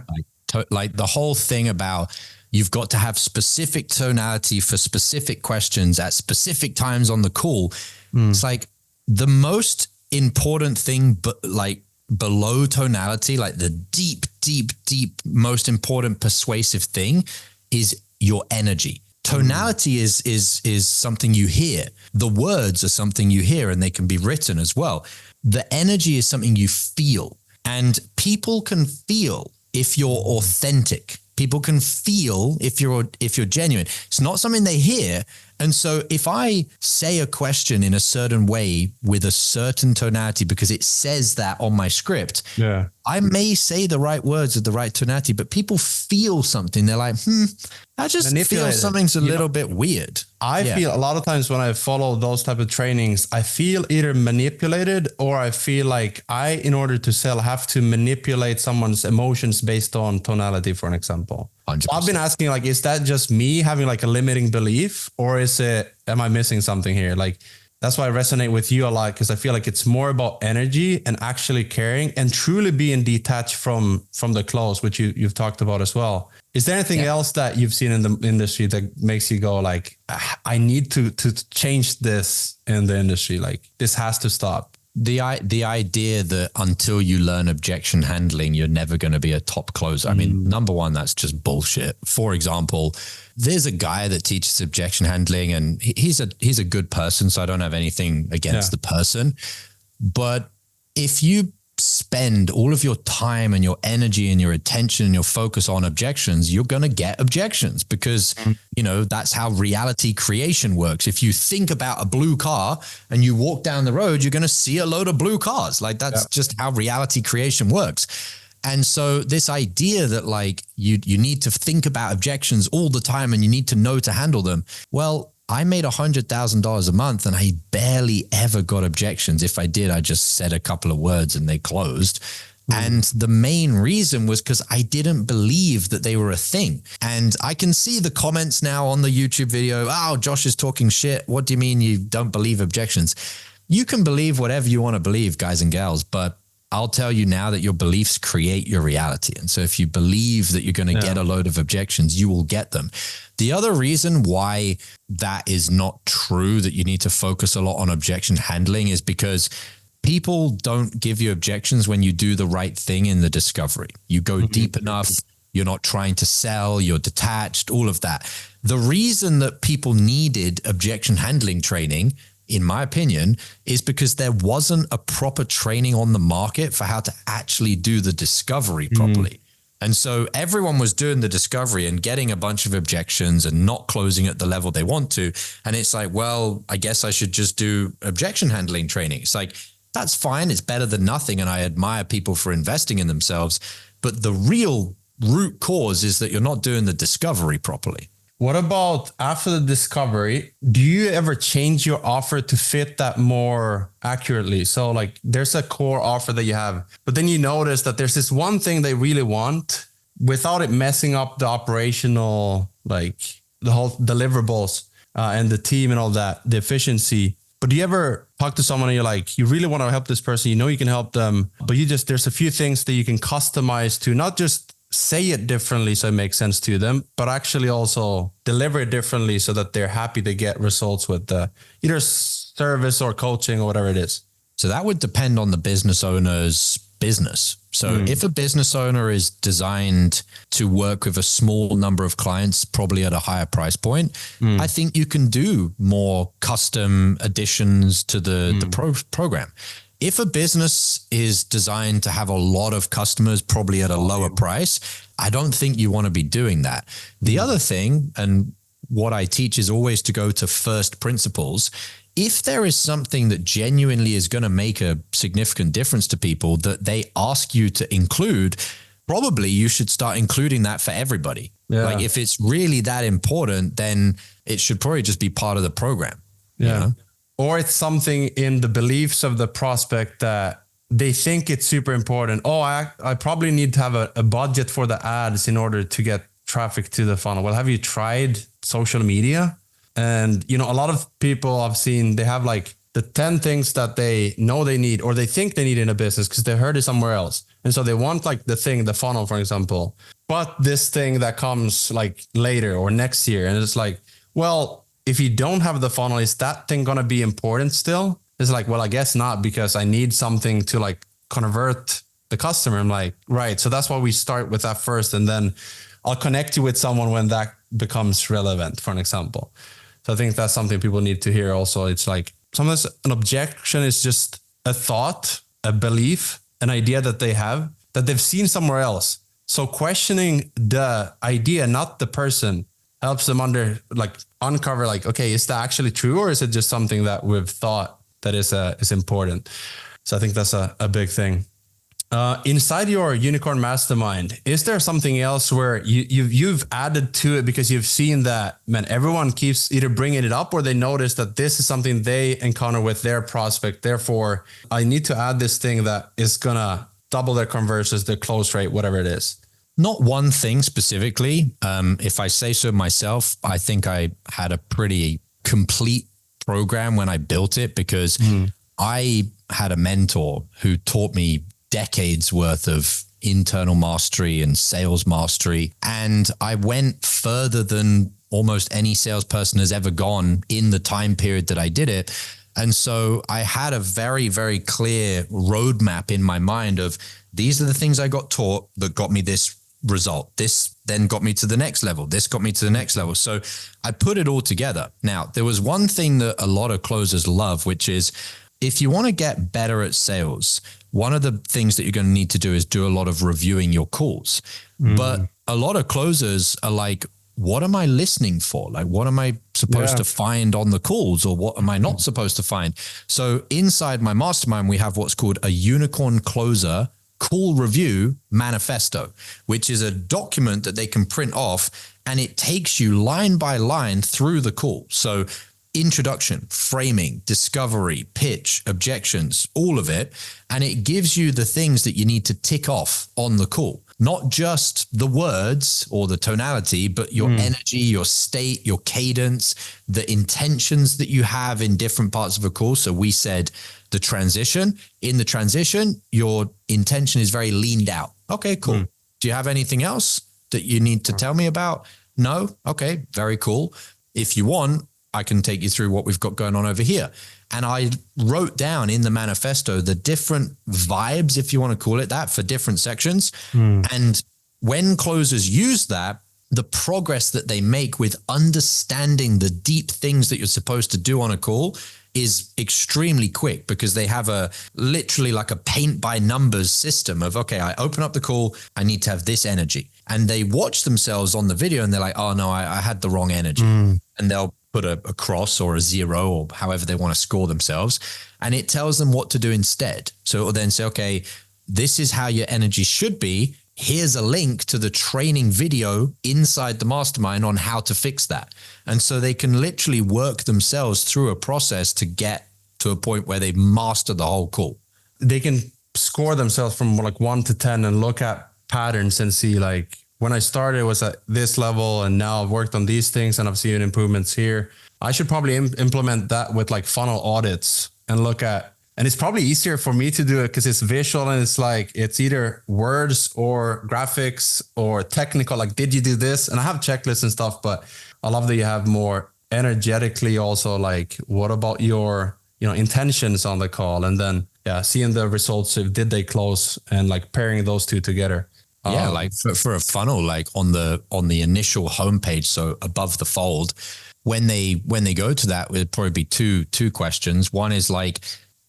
Like the whole thing about you've got to have specific tonality for specific questions at specific times on the call. It's like the most important thing, but like below tonality, like the deep, most important persuasive thing is your energy. Tonality is something you hear. The words are something you hear and they can be written as well. The energy is something you feel, and people can feel if you're authentic. People can feel if you're genuine. It's not something they hear. And so if I say a question in a certain way with a certain tonality because it says that on my script, I may say the right words at the right tonality, but people feel something. They're like, I just feel something's a little bit weird. I feel a lot of times when I follow those type of trainings, I feel either manipulated or I feel like in order to sell, have to manipulate someone's emotions based on tonality, for an example. 100%. I've been asking, like, is that just me having like a limiting belief, or am I missing something here? Like, that's why I resonate with you a lot, because I feel like it's more about energy and actually caring and truly being detached from the clothes, which you've talked about as well. Is there anything else that you've seen in the industry that makes you go like, I need to change this in the industry? Like, this has to stop. The idea that until you learn objection handling, you're never going to be a top closer. I mean, number one, that's just bullshit. For example, there's a guy that teaches objection handling and he's a good person. So I don't have anything against the person. But if you spend all of your time and your energy and your attention and your focus on objections, you're going to get objections because, that's how reality creation works. If you think about a blue car and you walk down the road, you're going to see a load of blue cars. Like that's just how reality creation works. And so this idea that like you need to think about objections all the time and you need to know to handle them. Well, I made $100,000 a month and I barely ever got objections. If I did, I just said a couple of words and they closed. And the main reason was because I didn't believe that they were a thing. And I can see the comments now on the YouTube video. Oh, Josh is talking shit. What do you mean you don't believe objections? You can believe whatever you want to believe, guys and gals, but I'll tell you now that your beliefs create your reality. And so if you believe that you're going to get a load of objections, you will get them. The other reason why that is not true, that you need to focus a lot on objection handling, is because people don't give you objections when you do the right thing in the discovery. You go deep enough, you're not trying to sell, you're detached, all of that. The reason that people needed objection handling training, in my opinion, is because there wasn't a proper training on the market for how to actually do the discovery properly. And so everyone was doing the discovery and getting a bunch of objections and not closing at the level they want to. And it's like, well, I guess I should just do objection handling training. It's like, that's fine. It's better than nothing. And I admire people for investing in themselves. But the real root cause is that you're not doing the discovery properly. What about after the discovery? Do you ever change your offer to fit that more accurately? So like there's a core offer that you have, but then you notice that there's this one thing they really want without it messing up the operational, like the whole deliverables and the team and all that, the efficiency. But do you ever talk to someone and you're like, you really want to help this person, you know you can help them, but there's a few things that you can customize to not just say it differently so it makes sense to them, but actually also deliver it differently so that they're happy to get results with the either service or coaching or whatever it is? So that would depend on the business owner's business. So if a business owner is designed to work with a small number of clients, probably at a higher price point, I think you can do more custom additions to the program. If a business is designed to have a lot of customers, probably at a lower price, I don't think you want to be doing that. The other thing, and what I teach, is always to go to first principles. If there is something that genuinely is going to make a significant difference to people that they ask you to include, probably you should start including that for everybody. Yeah. Like if it's really that important, then it should probably just be part of the program. Yeah. You know? Or it's something in the beliefs of the prospect that they think it's super important. Oh, I probably need to have a budget for the ads in order to get traffic to the funnel. Well, have you tried social media? And, you know, a lot of people I've seen, they have like the 10 things that they know they need or they think they need in a business because they heard it somewhere else. And so they want like the funnel, for example, but this thing that comes like later or next year. And it's like, well, if you don't have the funnel, is that thing going to be important still? It's like, well, I guess not, because I need something to like convert the customer. I'm like, right. So that's why we start with that first. And then I'll connect you with someone when that becomes relevant, for an example. So I think that's something people need to hear also. It's like sometimes an objection is just a thought, a belief, an idea that they have that they've seen somewhere else. So questioning the idea, not the person, helps them uncover like, okay, is that actually true? Or is it just something that we've thought that is important? So I think that's a big thing. Inside your Unicorn Mastermind, is there something else where you've added to it because you've seen that, man, everyone keeps either bringing it up or they notice that this is something they encounter with their prospect. Therefore, I need to add this thing that is going to double their conversions, their close rate, whatever it is. Not one thing specifically. If I say so myself, I think I had a pretty complete program when I built it because I had a mentor who taught me decades worth of internal mastery and sales mastery. And I went further than almost any salesperson has ever gone in the time period that I did it. And so I had a very, very clear roadmap in my mind of these are the things I got taught that got me this result. This then got me to the next level. This got me to the next level. So I put it all together. Now, there was one thing that a lot of closers love, which is if you want to get better at sales, one of the things that you're going to need to do is do a lot of reviewing your calls. But a lot of closers are like, what am I listening for? Like, what am I supposed to find on the calls, or what am I not supposed to find? So inside my mastermind, we have what's called a Unicorn Closer Call Review Manifesto, which is a document that they can print off, and it takes you line by line through the call. So introduction, framing, discovery, pitch, objections, all of it. And it gives you the things that you need to tick off on the call, not just the words or the tonality, but your energy, your state, your cadence, the intentions that you have in different parts of a call. So we said the transition. In the transition, your intention is very leaned out. Okay, cool. Do you have anything else that you need to tell me about? No? Okay, very cool. If you want, I can take you through what we've got going on over here. And I wrote down in the manifesto the different vibes, if you want to call it that, for different sections. And when closers use that, the progress that they make with understanding the deep things that you're supposed to do on a call is extremely quick, because they have a literally like a paint by numbers system of, okay, I open up the call, I need to have this energy. And they watch themselves on the video and they're like, oh no, I had the wrong energy. And they'll put a cross or a 0 or however they want to score themselves. And it tells them what to do instead. So it will then say, okay, this is how your energy should be. here's a link to the training video inside the mastermind on how to fix that. And so they can literally work themselves through a process to get to a point where they master the whole call. They can score themselves from like 1 to 10 and look at patterns and see like, when I started, it was at this level, and now I've worked on these things and I've seen improvements here. I should probably implement that with like funnel audits and look at, and it's probably easier for me to do it because it's visual and it's like, it's either words or graphics or technical. Like, did you do this? And I have checklists and stuff, but I love that you have more energetically also like, what about your, intentions on the call? And then, seeing the results, if did they close, and like pairing those two together. Yeah, like for a funnel, like on the initial homepage, so above the fold, when they go to that, it'd probably be two questions. One is like,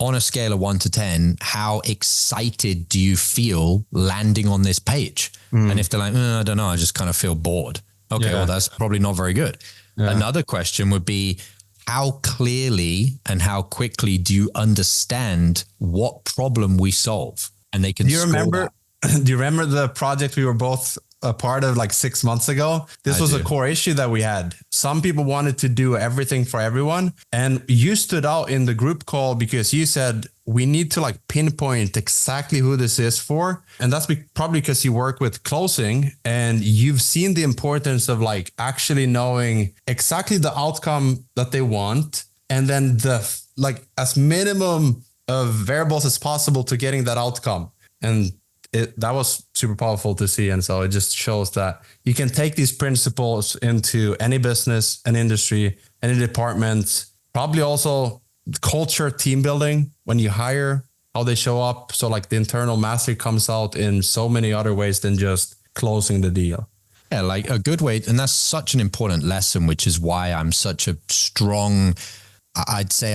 on a scale of 1 to 10, how excited do you feel landing on this page? And if they're like, I don't know, I just kind of feel bored. Okay, well, that's probably not very good. Yeah. Another question would be, how clearly and how quickly do you understand what problem we solve? And they can Do you remember the project we were both a part of like 6 months ago? This was a core issue that we had. Some people wanted to do everything for everyone. And you stood out in the group call because you said, we need to like pinpoint exactly who this is for. And that's probably because you work with closing and you've seen the importance of like actually knowing exactly the outcome that they want. And then like as minimum of variables as possible to getting that outcome. And that was super powerful to see. And so it just shows that you can take these principles into any business, an industry, any department, probably also culture, team building, when you hire, how they show up. So like the internal mastery comes out in so many other ways than just closing the deal. Yeah, like a good way. And that's such an important lesson, which is why I'm such a strong, I'd say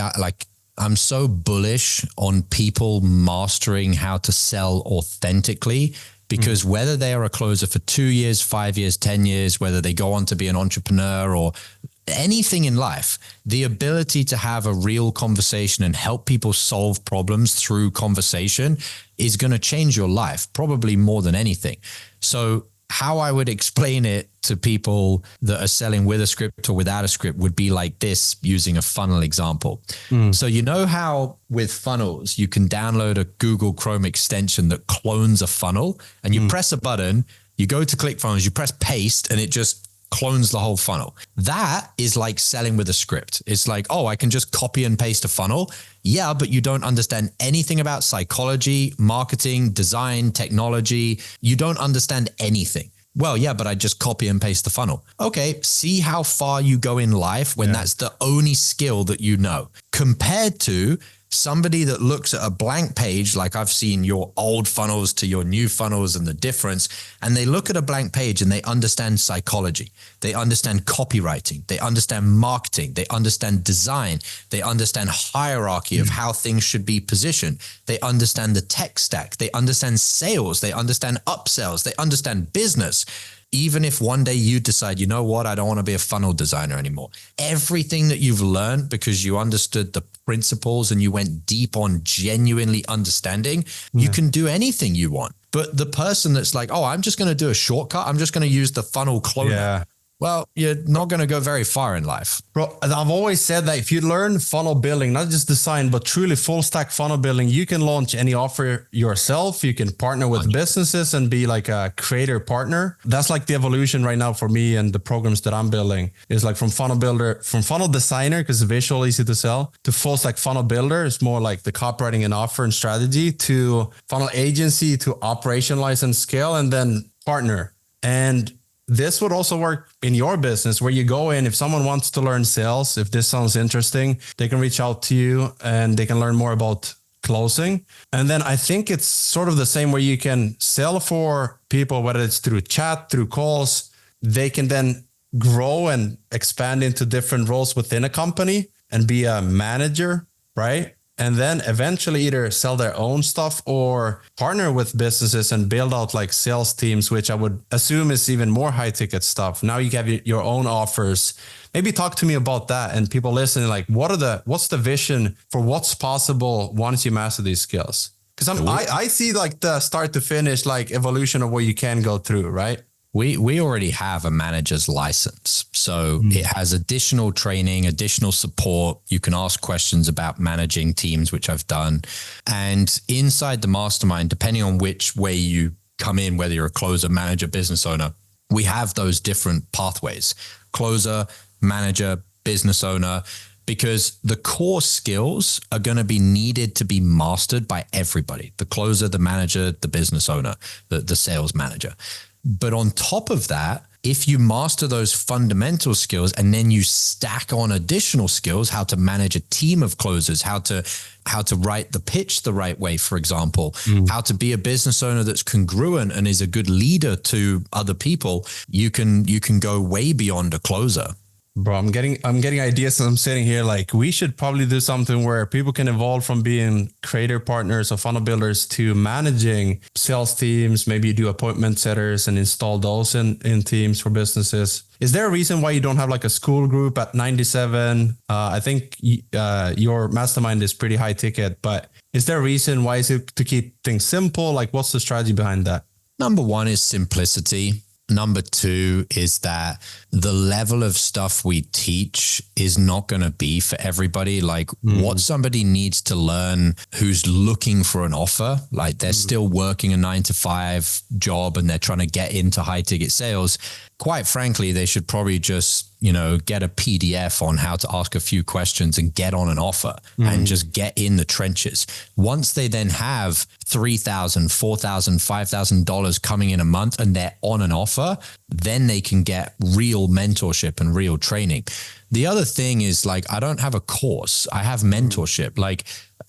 I'm so bullish on people mastering how to sell authentically, because whether they are a closer for 2 years, 5 years, 10 years, whether they go on to be an entrepreneur or anything in life, the ability to have a real conversation and help people solve problems through conversation is going to change your life, probably more than anything. So how I would explain it to people that are selling with a script or without a script would be like this, using a funnel example. So you know how with funnels, you can download a Google Chrome extension that clones a funnel, and you press a button, you go to ClickFunnels, you press paste, and it just clones the whole funnel. That is like selling with a script. It's like, oh, I can just copy and paste a funnel. Yeah, but you don't understand anything about psychology, marketing, design, technology. You don't understand anything. Well, yeah, but I just copy and paste the funnel. Okay, see how far you go in life when that's the only skill that you know, compared to somebody that looks at a blank page, like I've seen your old funnels to your new funnels and the difference, and they look at a blank page and they understand psychology. They understand copywriting. They understand marketing. They understand design. They understand hierarchy of how things should be positioned. They understand the tech stack. They understand sales. They understand upsells. They understand business. Even if one day you decide, you know what, I don't want to be a funnel designer anymore. Everything that you've learned because you understood the principles and you went deep on genuinely understanding, you can do anything you want. But the person that's like, oh, I'm just going to do a shortcut, I'm just going to use the funnel cloner. Yeah. Well, you're not going to go very far in life. Bro, I've always said that if you learn funnel building, not just design, but truly full stack funnel building, you can launch any offer yourself. You can partner with businesses and be like a creator partner. That's like the evolution right now for me and the programs that I'm building is like from funnel builder, from funnel designer, because it's visual, easy to sell, to full stack funnel builder. It's more like the copywriting and offer and strategy, to funnel agency, to operationalize and scale, and then partner. And this would also work in your business where you go in. If someone wants to learn sales, if this sounds interesting, they can reach out to you and they can learn more about closing. And then I think it's sort of the same where you can sell for people, whether it's through chat, through calls, they can then grow and expand into different roles within a company and be a manager, right? And then eventually either sell their own stuff or partner with businesses and build out like sales teams, which I would assume is even more high ticket stuff. Now you have your own offers. Maybe talk to me about that, and people listening, like what's the vision for what's possible once you master these skills? Because I see like the start to finish like evolution of what you can go through, right? We already have a manager's license. So it has additional training, additional support. You can ask questions about managing teams, which I've done. And inside the mastermind, depending on which way you come in, whether you're a closer, manager, business owner, we have those different pathways: closer, manager, business owner, because the core skills are going to be needed to be mastered by everybody: the closer, the manager, the business owner, the sales manager. But on top of that, if you master those fundamental skills and then you stack on additional skills, how to manage a team of closers, how to write the pitch the right way, for example, how to be a business owner that's congruent and is a good leader to other people, you can go way beyond a closer. Bro, I'm getting ideas as I'm sitting here. Like, we should probably do something where people can evolve from being creator partners or funnel builders to managing sales teams. Maybe you do appointment setters and install those in teams for businesses. Is there a reason why you don't have like a school group at 97? I think your mastermind is pretty high ticket, but is there a reason why is it to keep things simple? Like, what's the strategy behind that? Number one is simplicity. Number two is that the level of stuff we teach is not going to be for everybody. Like what somebody needs to learn who's looking for an offer, like they're still working a 9-to-5 job and they're trying to get into high ticket sales. Quite frankly, they should probably just, get a PDF on how to ask a few questions and get on an offer and just get in the trenches. Once they then have $3,000, $4,000, $5,000 coming in a month and they're on an offer, then they can get real mentorship and real training. The other thing is, like, I don't have a course. I have mentorship. Like,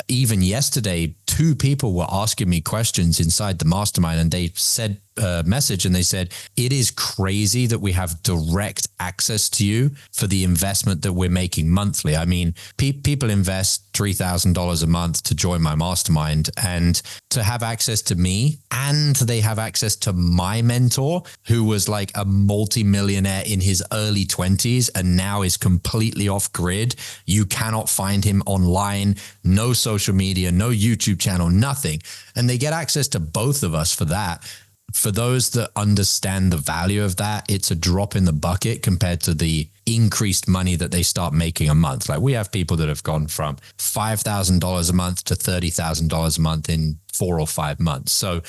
even yesterday, 2 people were asking me questions inside the mastermind, and they said a message and they said, it is crazy that we have direct access to you for the investment that we're making monthly. I mean, people invest $3,000 a month to join my mastermind, and to have access to me, and they have access to my mentor, who was like a multi-millionaire in his early 20s and now is completely off grid. You cannot find him online, no social media, no YouTube channel, nothing. And they get access to both of us for that. For those that understand the value of that, it's a drop in the bucket compared to the increased money that they start making a month. Like, we have people that have gone from $5,000 a month to $30,000 a month in 4 or 5 months. So,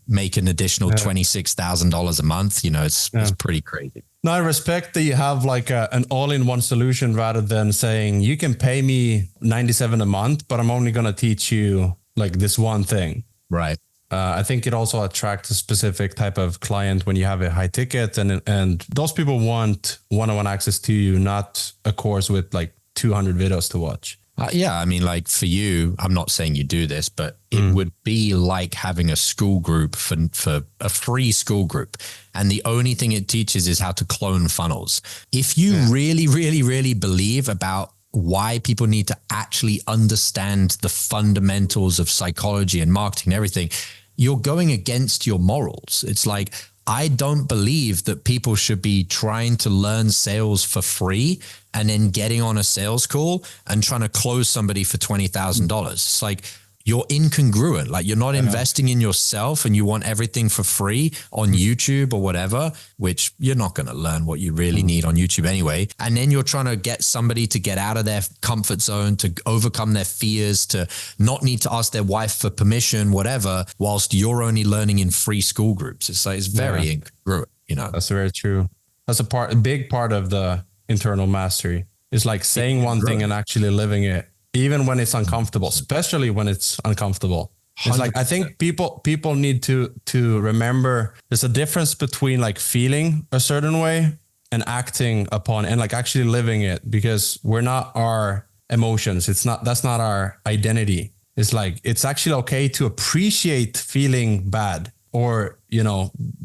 make an additional $26,000 a month, it's pretty crazy. No, I respect that you have like an all-in-one solution rather than saying you can pay me 97 a month, but I'm only going to teach you like this one thing. Right. I think it also attracts a specific type of client when you have a high ticket, and those people want one-on-one access to you, not a course with like 200 videos to watch. Yeah, I mean, like, for you, I'm not saying you do this, but it would be like having a school group for a free school group. And the only thing it teaches is how to clone funnels. If you really, really, really believe about why people need to actually understand the fundamentals of psychology and marketing and everything, you're going against your morals. It's like, I don't believe that people should be trying to learn sales for free and then getting on a sales call and trying to close somebody for $20,000. It's like, you're incongruent. Like, you're not investing in yourself and you want everything for free on YouTube or whatever, which you're not going to learn what you really need on YouTube anyway. And then you're trying to get somebody to get out of their comfort zone, to overcome their fears, to not need to ask their wife for permission, whatever, whilst you're only learning in free school groups. It's like, it's very incongruent, That's very true. That's a big part of the internal mastery. It's like saying one thing and actually living it. Even when it's uncomfortable, especially when it's uncomfortable. It's 100%. Like, I think people need to remember there's a difference between like feeling a certain way and acting upon and like actually living it, because we're not our emotions. That's not our identity. It's like, it's actually okay to appreciate feeling bad or,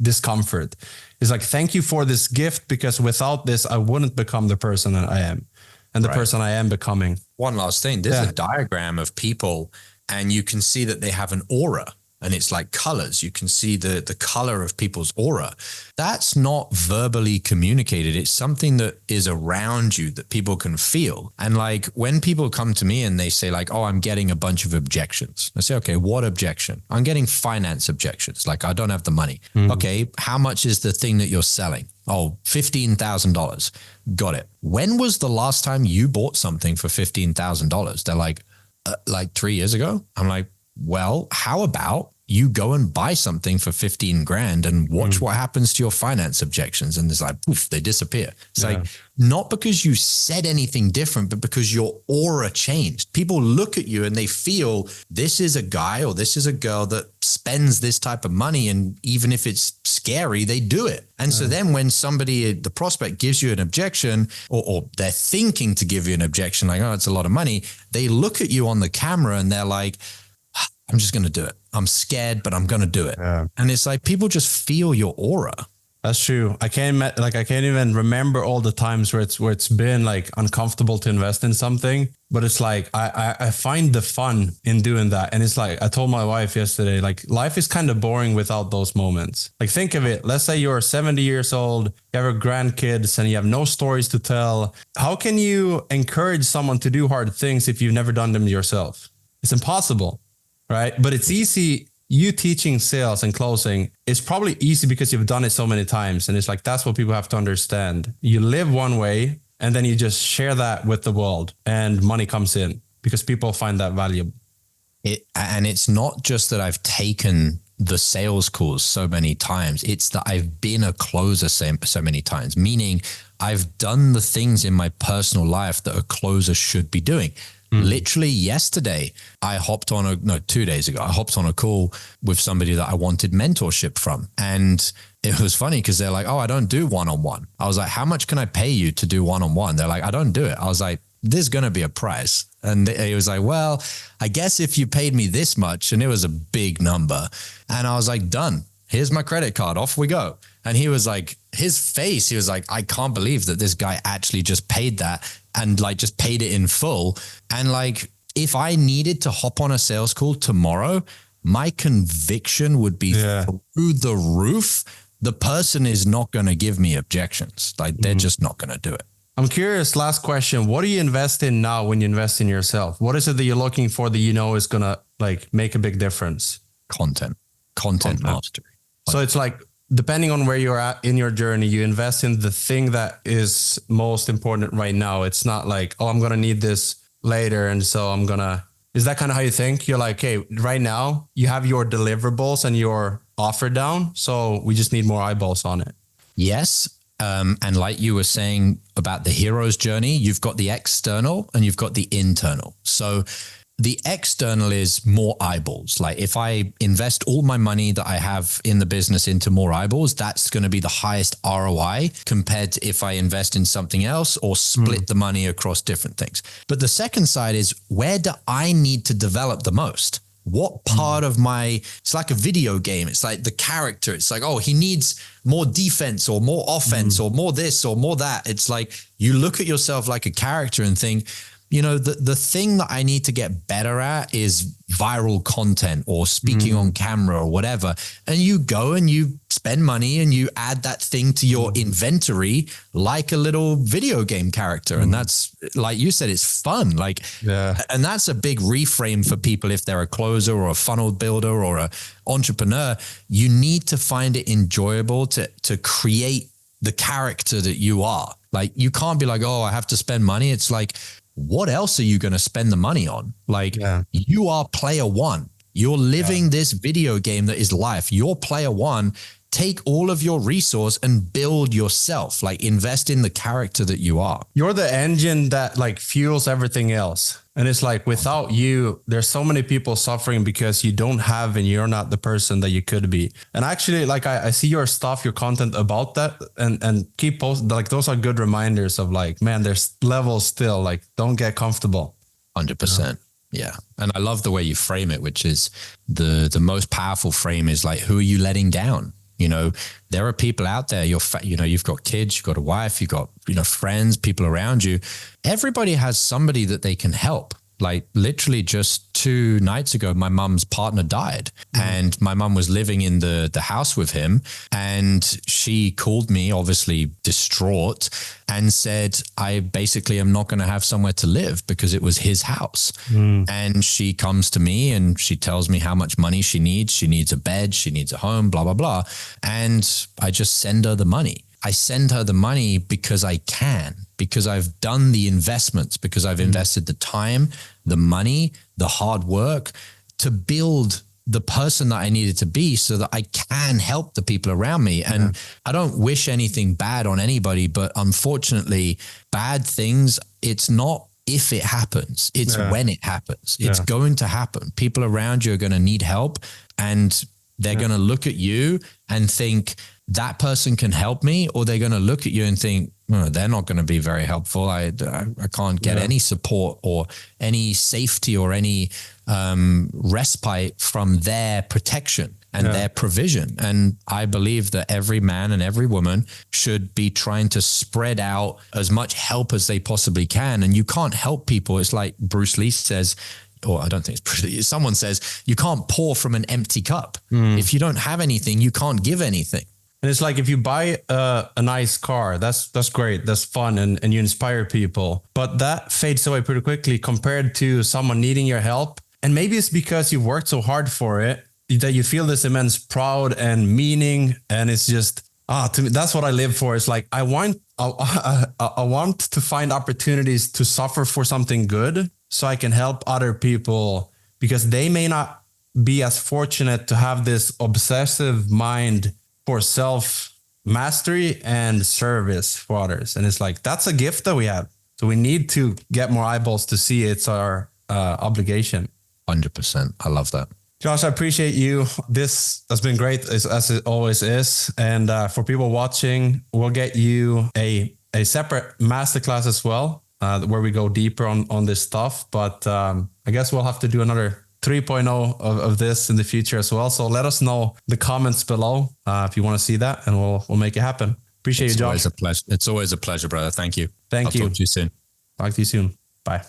discomfort. It's like, thank you for this gift, because without this, I wouldn't become the person that I am. And the person I am becoming. One last thing. There's a diagram of people, and you can see that they have an aura. and it's like colors. You can see the color of people's aura. That's not verbally communicated. It's something that is around you that people can feel. And like when people come to me and they say like, oh, I'm getting a bunch of objections. I say, okay, what objection? I'm getting finance objections. Like I don't have the money. Okay, how much is the thing that you're selling? Oh, $15,000. Got it. When was the last time you bought something for $15,000? They're like 3 years ago. I'm like, well, how about you go and buy something for 15 grand and watch what happens to your finance objections? And it's like, poof, they disappear. It's like, not because you said anything different, but because your aura changed. People look at you and they feel this is a guy or this is a girl that spends this type of money. And even if it's scary, they do it. And so then when somebody, the prospect gives you an objection or they're thinking to give you an objection, like, oh, it's a lot of money. They look at you on the camera and they're like, I'm just going to do it. I'm scared, but I'm going to do it. Yeah. And it's like, people just feel your aura. That's true. I can't even remember all the times where it's been like uncomfortable to invest in something, but it's like, I find the fun in doing that. And it's like, I told my wife yesterday, like life is kind of boring without those moments. Like think of it. Let's say you're 70 years old, you have grandkids and you have no stories to tell. How can you encourage someone to do hard things if you've never done them yourself? It's impossible. Right. But it's easy. You teaching sales and closing is probably easy because you've done it so many times. And it's like, that's what people have to understand. You live one way and then you just share that with the world and money comes in because people find that valuable. And it's not just that I've taken the sales calls so many times. It's that I've been a closer so many times, meaning I've done the things in my personal life that a closer should be doing. Literally yesterday, 2 days ago, I hopped on a call with somebody that I wanted mentorship from. And it was funny because they're like, oh, I don't do one-on-one. I was like, how much can I pay you to do one-on-one? They're like, I don't do it. I was like, there's going to be a price. And he was like, well, I guess if you paid me this much, and it was a big number. And I was like, done. Here's my credit card. Off we go. And he was like, his face, he was like, I can't believe that this guy actually just paid that and like just paid it in full. And like, if I needed to hop on a sales call tomorrow, my conviction would be through the roof. The person is not going to give me objections. Like they're just not going to do it. I'm curious, last question. What do you invest in now when you invest in yourself? What is it that you're looking for that you know is going to like make a big difference? Content mastery. So it's like, depending on where you're at in your journey, you invest in the thing that is most important right now. It's not like, oh, I'm going to need this later. And so is that kind of how you think? You're like, hey, right now you have your deliverables and your offer down. So we just need more eyeballs on it. Yes. And like you were saying about the hero's journey, you've got the external and you've got the internal. So the external is more eyeballs. Like if I invest all my money that I have in the business into more eyeballs, that's going to be the highest ROI compared to if I invest in something else or split the money across different things. But the second side is, where do I need to develop the most? What part of it's like a video game. It's like the character. It's like, oh, he needs more defense or more offense or more this or more that. It's like you look at yourself like a character and think, you know, the thing that I need to get better at is viral content or speaking on camera or whatever. And you go and you spend money and you add that thing to your inventory like a little video game character. And that's, like you said, it's fun. Like, and that's a big reframe for people. If they're a closer or a funnel builder or a entrepreneur, you need to find it enjoyable to create the character that you are. Like, you can't be like, oh, I have to spend money. It's like, what else are you going to spend the money on? Like, you are player one. You're living this video game that is life. You're player one. Take all of your resource and build yourself. Like, invest in the character that you are. You're the engine that like fuels everything else. And it's like, without you, there's so many people suffering because you don't have, and you're not the person that you could be. And actually, like, I see your stuff, your content about that, and keep posting. Like, those are good reminders of like, man, there's levels still. Like, don't get comfortable. 100%. Yeah. And I love the way you frame it, which is the most powerful frame is like, who are you letting down? You know, there are people out there, you've got kids, you've got a wife, you've got, friends, people around you. Everybody has somebody that they can help. like literally just 2 nights ago, my mum's partner died, and my mum was living in the house with him, and she called me, obviously distraught, and said, I basically am not going to have somewhere to live because it was his house. And she comes to me and she tells me how much money she needs. She needs a bed, she needs a home, blah, blah, blah. And I just send her the money. I send her the money because I can, because I've done the investments, because I've invested the time, the money, the hard work to build the person that I needed to be so that I can help the people around me. And I don't wish anything bad on anybody, but unfortunately, bad things, it's not if it happens, it's when it happens. It's going to happen. People around you are going to need help, and they're going to look at you and think that person can help me, or they're going to look at you and think, oh, they're not going to be very helpful. I can't get any support or any safety or any respite from their protection and their provision. And I believe that every man and every woman should be trying to spread out as much help as they possibly can. And you can't help people. It's like Bruce Lee says, or I don't think it's Bruce Lee, someone says, you can't pour from an empty cup. If you don't have anything, you can't give anything. And it's like if you buy a nice car, that's great, that's fun, and you inspire people. But that fades away pretty quickly compared to someone needing your help. And maybe it's because you've worked so hard for it that you feel this immense pride and meaning. And it's just, to me, that's what I live for. It's like I want to find opportunities to suffer for something good so I can help other people, because they may not be as fortunate to have this obsessive mind for self-mastery and service for others. And it's like, that's a gift that we have. So we need to get more eyeballs to see it's our obligation. 100%. I love that. Josh, I appreciate you. This has been great, as it always is. And for people watching, we'll get you a separate masterclass as well, where we go deeper on this stuff. But I guess we'll have to do another 3.0 of this in the future as well. So let us know in the comments below if you want to see that, and we'll make it happen. Appreciate you, Josh. It's always a pleasure, brother. Thank you. Thank you. I'll talk to you soon. Talk to you soon. Bye.